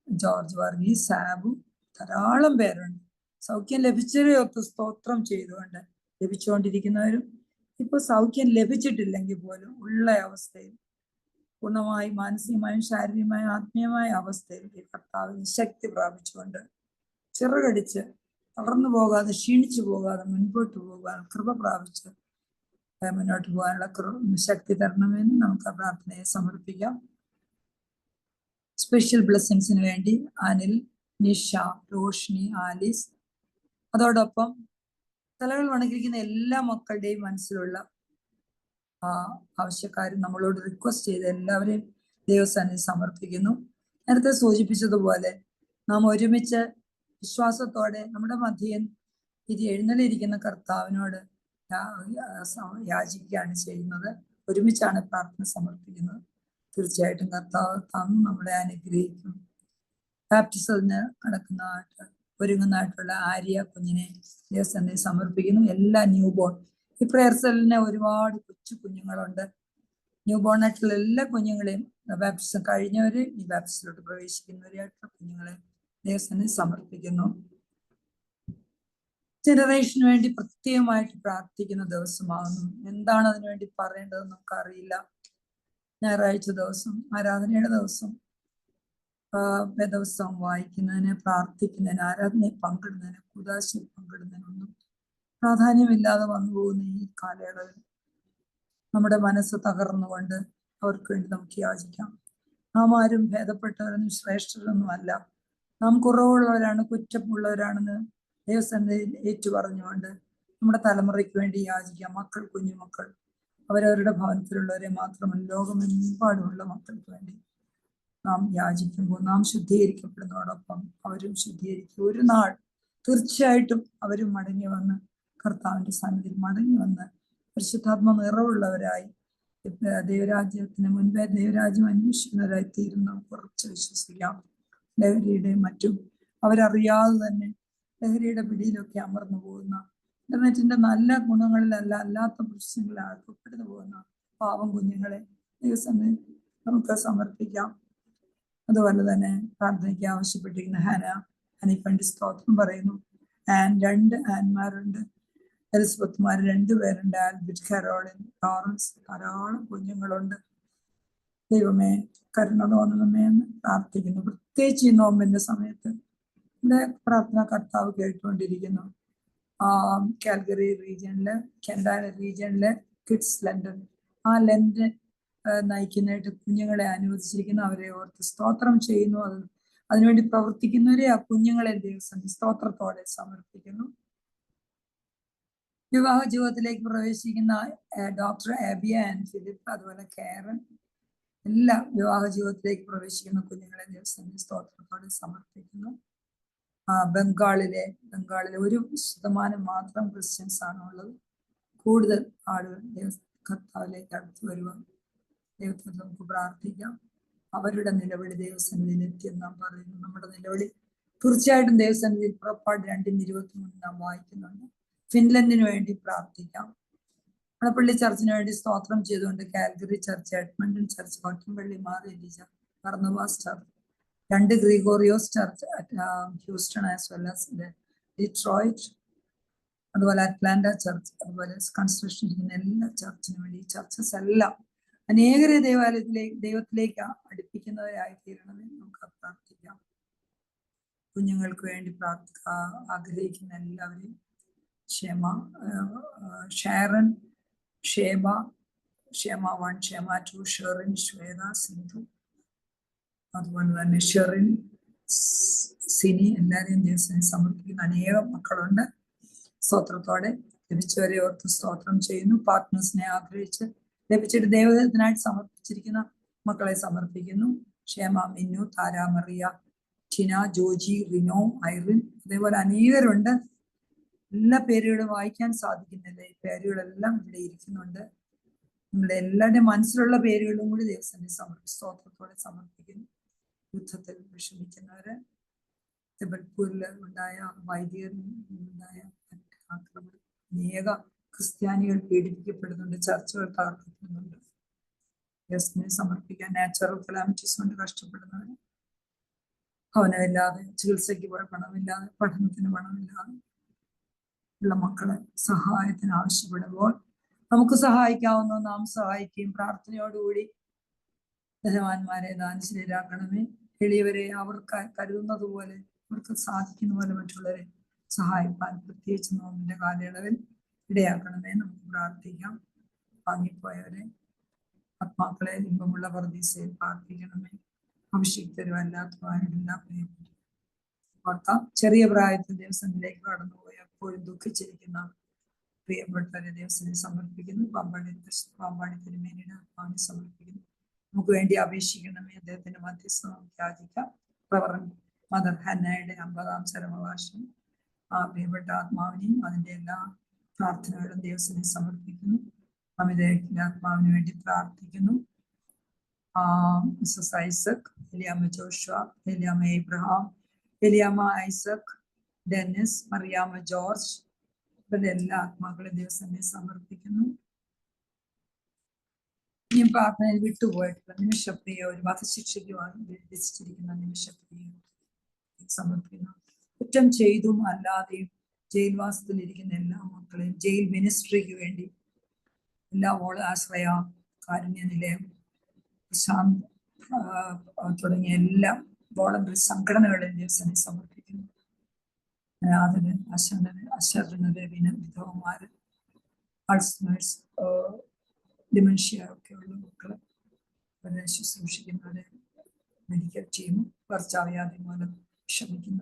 ജോർജ് വർഗീസ്, സാബു, ധാരാളം പേരുണ്ട്. സൗഖ്യം ലഭിച്ചവരെ ഒത്ത് സ്തോത്രം ചെയ്തുകൊണ്ട് ലഭിച്ചുകൊണ്ടിരിക്കുന്നവരും ഇപ്പൊ സൗഖ്യം ലഭിച്ചിട്ടില്ലെങ്കിൽ പോലും ഉള്ള അവസ്ഥയിൽ പൂർണ്ണമായി മാനസികമായും ശാരീരികമായും ആത്മീയമായ അവസ്ഥയിൽ ഈ കർത്താവിന് ശക്തി പ്രാപിച്ചുകൊണ്ട് ചിറകടിച്ച് തളർന്നു പോകാതെ ക്ഷീണിച്ചു പോകാതെ മുൻപോട്ട് പോകാൻ കൃപ പ്രാപിച്ച് മുന്നോട്ട് പോകാനുള്ള ശക്തി തരണമെന്ന് നമുക്ക് ആ പ്രാർത്ഥനയെ സമർപ്പിക്കാം. സ്പെഷ്യൽ ബ്ലെസ്സിങ്സിന് വേണ്ടി അനിൽ, നിഷ, റോഷ്നി, ആലിസ്, അതോടൊപ്പം തലകൾ വണങ്ങിയിരിക്കുന്ന എല്ലാ മക്കളുടെയും മനസ്സിലുള്ള ആവശ്യക്കാരും നമ്മളോട് റിക്വസ്റ്റ് ചെയ്ത് എല്ലാവരെയും ദൈവസന്നിധി സമർപ്പിക്കുന്നു. നേരത്തെ സൂചിപ്പിച്ചതുപോലെ നാം ഒരുമിച്ച് വിശ്വാസത്തോടെ നമ്മുടെ മധ്യൻ ഇത് എഴുന്നള്ളിയിരിക്കുന്ന കർത്താവിനോട് യാചിക്കുകയാണ് ചെയ്യുന്നത്. ഒരുമിച്ചാണ് പ്രാർത്ഥന സമർപ്പിക്കുന്നത്. തീർച്ചയായിട്ടും കർത്താവ് തന്നു നമ്മളെ അനുഗ്രഹിക്കും. ബാപ്റ്റിസത്തിന് ഒരുങ്ങുന്നതായിട്ടുള്ള ആര്യ കുഞ്ഞിനെ ദൈവസന്നിധി സമർപ്പിക്കുന്നു. എല്ലാ ന്യൂ ബോൺ ഈ പ്രയർ സെല്ലിന് ഒരുപാട് കൊച്ചു കുഞ്ഞുങ്ങളുണ്ട്. ന്യൂ ബോൺ ആയിട്ടുള്ള എല്ലാ കുഞ്ഞുങ്ങളെയും ബാപ്റ്റിസം കഴിഞ്ഞവര് ഈ ബാപ്റ്റിസത്തിലോട്ട് പ്രവേശിക്കുന്നവരായിട്ടുള്ള കുഞ്ഞുങ്ങളെ ദൈവസന്നിധി സമർപ്പിക്കുന്നു. ജനറേഷന് വേണ്ടി പ്രത്യേകമായിട്ട് പ്രാർത്ഥിക്കുന്ന ദിവസമാകുന്നു. എന്താണ് അതിനുവേണ്ടി പറയേണ്ടതെന്ന് നമുക്കറിയില്ല. ഞായറാഴ്ച ദിവസം, ആരാധനയുടെ ദിവസം, വേദപുസ്തകം വായിക്കുന്നതിന്, പ്രാർത്ഥിക്കുന്നതിന്, ആരാധനയിൽ പങ്കിടുന്നതിന്, കൂദാശയിൽ പങ്കിടുന്നതിനൊന്നും പ്രാധാന്യമില്ലാതെ വന്നു പോകുന്ന ഈ കാലയളവിൽ നമ്മുടെ മനസ്സ് തകർന്നുകൊണ്ട് അവർക്ക് വേണ്ടി നമുക്ക് യാചിക്കാം. നാം ആരും ഭേദപ്പെട്ടവരൊന്നും ശ്രേഷ്ഠരൊന്നും അല്ല. നാം കുറവുള്ളവരാണ്, കുറ്റമുള്ളവരാണെന്ന് ദൈവസന്നിധിയിൽ ഏറ്റുപറഞ്ഞുകൊണ്ട് നമ്മുടെ തലമുറയ്ക്ക് വേണ്ടി യാചിക്കാം. മക്കൾ, കുഞ്ഞുമക്കൾ, അവരവരുടെ ഭവനത്തിലുള്ളവരെ മാത്രമല്ല ലോകമെമ്പാടുമുള്ള മക്കൾക്ക് വേണ്ടി നാം യാചിക്കുമ്പോൾ നാം ശുദ്ധീകരിക്കപ്പെടുന്നതോടൊപ്പം അവരും ശുദ്ധീകരിക്കും. ഒരു നാൾ തീർച്ചയായിട്ടും അവരും മടങ്ങി വന്ന് കർത്താവിന്റെ സന്നിധിയിൽ മടങ്ങി വന്ന് പരിശുദ്ധാത്മ നിറവുള്ളവരായി ദൈവരാജ്യത്തിന് മുൻപേ ദൈവരാജ്യം അന്വേഷിക്കുന്നവരായി തീരും നമുക്ക് ഉറച്ചു വിശ്വസിക്കാം. ലഹരിയുടെയും മറ്റും അവരറിയാതെ തന്നെ ലഹരിയുടെ പിടിയിലൊക്കെ അമർന്നു പോകുന്ന, ഇന്റർനെറ്റിന്റെ നല്ല ഗുണങ്ങളിലല്ല അല്ലാത്ത പ്രശ്നങ്ങളിൽ അകപ്പെടുന്നു പോകുന്ന പാവം കുഞ്ഞുങ്ങളെ ദൈവസന്നിധിയിൽ നമുക്ക് സമർപ്പിക്കാം. അതുപോലെ തന്നെ പ്രാർത്ഥനയ്ക്ക് ആവശ്യപ്പെട്ടിരിക്കുന്ന ഹനിപ്പണ്ടി സ്തോത്രം പറയുന്നു. 2 ആൻമാരുണ്ട്, എലിസബത്തുമാർ 2 പേരുണ്ട്, ആൽബിറ്റ്, കരോളിൻ, ലോറൻസ്, ധാരാളം കുഞ്ഞുങ്ങളുണ്ട്. ദൈവമേ കരുണ തോന്നണമേ എന്ന് പ്രാർത്ഥിക്കുന്നു. പ്രത്യേകിച്ച് ഈ നോമ്പിന്റെ സമയത്ത് ഇവിടെ പ്രാർത്ഥന കർത്താവ് കേട്ടുകൊണ്ടിരിക്കുന്നു. കാൽഗറി റീജിയനില്, കെൻഡാന റീജിയനിലെ കിഡ്സ് ലണ്ടൻ, ആ ലണ്ടൻ നയിക്കുന്നതായിട്ട് കുഞ്ഞുങ്ങളെ അനുവദിച്ചിരിക്കുന്നു. അവരെ ഓർത്ത് സ്തോത്രം ചെയ്യുന്നു. അതിനുവേണ്ടി പ്രവർത്തിക്കുന്നവരെ ആ കുഞ്ഞുങ്ങളെ ദൈവസന്നിധി സ്തോത്രത്തോടെ സമർപ്പിക്കുന്നു. വിവാഹ ജീവിതത്തിലേക്ക് പ്രവേശിക്കുന്ന ഡോക്ടർ ആബിയ ആൻഡ് ഫിലിപ്പ്, അതുപോലെ കാരൻ, എല്ലാ വിവാഹ ജീവിതത്തിലേക്ക് പ്രവേശിക്കുന്ന കുഞ്ഞുങ്ങളെ ദൈവസന്നിധിയിൽ സ്തോത്രത്തോടെ സമർപ്പിക്കുന്നു. ബംഗാളിലെ 1% മാത്രം ക്രിസ്ത്യൻസ് ആണുള്ളത്. കൂടുതൽ ആളുകൾ കർത്താവിലേക്ക് അടുത്ത് വരുവാൻ ദൈവത്തിൽ നമുക്ക് പ്രാർത്ഥിക്കാം. അവരുടെ നിലവിളി ദൈവസന്നിധിയിൽ എത്തിയെന്ന് നാം പറയുന്നു. നമ്മുടെ നിലവിളി തീർച്ചയായിട്ടും ദൈവസന്നിധിയിൽ പുറപ്പാട് 2:23 നാം വായിക്കുന്നുണ്ട്. ഫിൻലൻഡിന് വേണ്ടി പ്രാർത്ഥിക്കാം. മണപ്പള്ളി ചർച്ചിന് വേണ്ടി സ്തോത്രം ചെയ്തുകൊണ്ട് Calgary church, Edmonton church, Kottampally Mar Elijah Barnabas church, 2 Gregorios church Houston as well as Detroit, അതുപോലെ അറ്റ്ലാന്റ ചർച്ച്, അതുപോലെ കൺസ്ട്രക്ഷൻ ചെയ്യുന്ന എല്ലാ ചർച്ചിനും വേണ്ടി, ഈ ചർച്ചസ് എല്ലാം അനേകരെ ദൈവത്തിലേക്ക് അടുപ്പിക്കുന്നവരായി തീരണമേ നമുക്ക് പ്രാർത്ഥിക്കാം. കുഞ്ഞുങ്ങൾക്ക് വേണ്ടി ആഗ്രഹിക്കുന്ന എല്ലാവരെയും ഷാരൻ, ഷേമ 1, ഷേമ 2, ഷെറിൻ, ശ്വേത, സിന്ധു, അതുപോലെ തന്നെ ഷെറിൻ, സിനി, എല്ലാവരെയും ദിവസം സമർപ്പിക്കുന്ന അനേകം മക്കളുണ്ട്. സ്തോത്രത്തോടെ ലഭിച്ചവരെ ഓർത്ത് സ്തോത്രം ചെയ്യുന്നു. പാർട്ട്നേഴ്സിനെ ആഗ്രഹിച്ച് ലഭിച്ചിട്ട് ദൈവത്തിനായിട്ട് സമർപ്പിച്ചിരിക്കുന്ന മക്കളെ സമർപ്പിക്കുന്നു. ക്ഷേമ, മിന്നു, താര, മറിയ, ടിന, ജോജി, റിനോ, ഐറിൻ, അതേപോലെ അനേകരുണ്ട്. എല്ലാ പേരുകളും വായിക്കാൻ സാധിക്കുന്നില്ല. ഈ പേരുകളെല്ലാം ഇവിടെ ഇരിക്കുന്നുണ്ട്. നിങ്ങളുടെ എല്ലാവരുടെയും മനസ്സിലുള്ള പേരുകളും കൂടി ദൈവസന്നിധി സ്തോത്രത്തോടെ സമർപ്പിക്കുന്നു. യുദ്ധത്തിൽ വിഷമിക്കുന്നവര്, ജബൽപൂരിൽ ഉണ്ടായ വൈദികരുണ്ടായ ആക്രമണം, അനേക ക്രിസ്ത്യാനികൾ പീഡിപ്പിക്കപ്പെടുന്നുണ്ട്, ചർച്ചകൾ തകർക്കപ്പെടുന്നുണ്ട്. ദൈവസന്നിധി സമർപ്പിക്കാൻ. നാച്ചുറൽ കലാമിറ്റീസ് കൊണ്ട് കഷ്ടപ്പെടുന്നവര്, ഭവനമില്ലാതെ, ചികിത്സയ്ക്ക് പണമില്ലാതെ, പഠനത്തിന് പണമില്ലാതെ ഉള്ള മക്കളെ സഹായത്തിന് ആവശ്യപ്പെടുമ്പോൾ നമുക്ക് സഹായിക്കാവുന്ന നാം സഹായിക്കുകയും പ്രാർത്ഥനയോടുകൂടി ധനവാന്മാരെ ദാനശീലരാക്കണമേ. എളിയവരെ അവർക്ക് കരുതുന്നത് പോലെ, അവർക്ക് സാധിക്കുന്ന പോലെ മറ്റുള്ളവരെ സഹായിപ്പാൻ പ്രത്യേകിച്ച് നോമ്പിന്റെ കാലയളവിൽ ഇടയാക്കണമേ നമുക്ക് പ്രാർത്ഥിക്കാം. വാങ്ങിപ്പോയവരെ ആത്മാക്കളെ ലിംബമുള്ള പർദീസയിൽ പ്രാർത്ഥിക്കണമേ. അഭിഷിക്തരുമല്ലാത്തവരെല്ലാം ഓർക്കാം. ചെറിയ പ്രായത്തിൽ ദിവസത്തിലേക്ക് കടന്നുപോയി എപ്പോഴും ദുഃഖിച്ചിരിക്കുന്ന പ്രിയപ്പെട്ടവരെ ദിവസത്തിൽ സമർപ്പിക്കുന്നു. പാമ്പാടി തിരുമേനിയുടെ ആത്മാവിനെ സമർപ്പിക്കുന്നു. നമുക്ക് വേണ്ടി അപേക്ഷിക്കണമേ. അദ്ദേഹത്തിന്റെ മധ്യസ്ഥം നമുക്ക് യാചിക്കാം. റവറൻഡ് മദർ ഹന്നയുടെ 50ാം ചരമവാർഷികം ആ പ്രിയപ്പെട്ട ആത്മാവിനെയും അതിന്റെ എല്ലാ പ്രാർത്ഥനകളും ദിവസത്തിൽ സമർപ്പിക്കുന്നു. അമിതയുടെ ആത്മാവിന് വേണ്ടി പ്രാർത്ഥിക്കുന്നു. Mrs Isaac, Eliyamma Joshua, Eliyamma Abraham, Eliyamma Isaac, Dennis, Mariyamma George, ഇവരുടെ എല്ലാ ആത്മാക്കളെ ദിവസത്തിൽ സമർപ്പിക്കുന്നു. ഈ പ്രാർത്ഥനയിൽ വിട്ടുപോയിട്ടുള്ള നിമിഷപ്രിയ, ഒരു വധശിക്ഷയ്ക്ക് വിധിച്ചിരിക്കുന്ന നിമിഷപ്രിയ സമർപ്പിക്കുന്നു. കുറ്റം ചെയ്തും അല്ലാതെയും ജയിൽവാസത്തിലിരിക്കുന്ന എല്ലാ മക്കളെയും, ജയിൽ മിനിസ്ട്രിക്ക് വേണ്ടി എല്ലാ ആശ്രയ, കാരുണ്യ നിലയം, ശാന്ത തുടങ്ങിയ എല്ലാ വോളണ്ടറി സംഘടനകളെയും ദിവസം സമർപ്പിക്കുന്നു. അനാഥര്, അശരണര്, വിധവമാര്, അൾസേഴ്സ്, ഡിമെൻഷ്യ ഒക്കെ ഉള്ള മക്കളെ അവരെ ശുശ്രൂഷിക്കുന്നവരെ മെഡിക്കൽ ടീമും പകർച്ചവ്യാധി മൂലം ശ്രമിക്കുന്നു.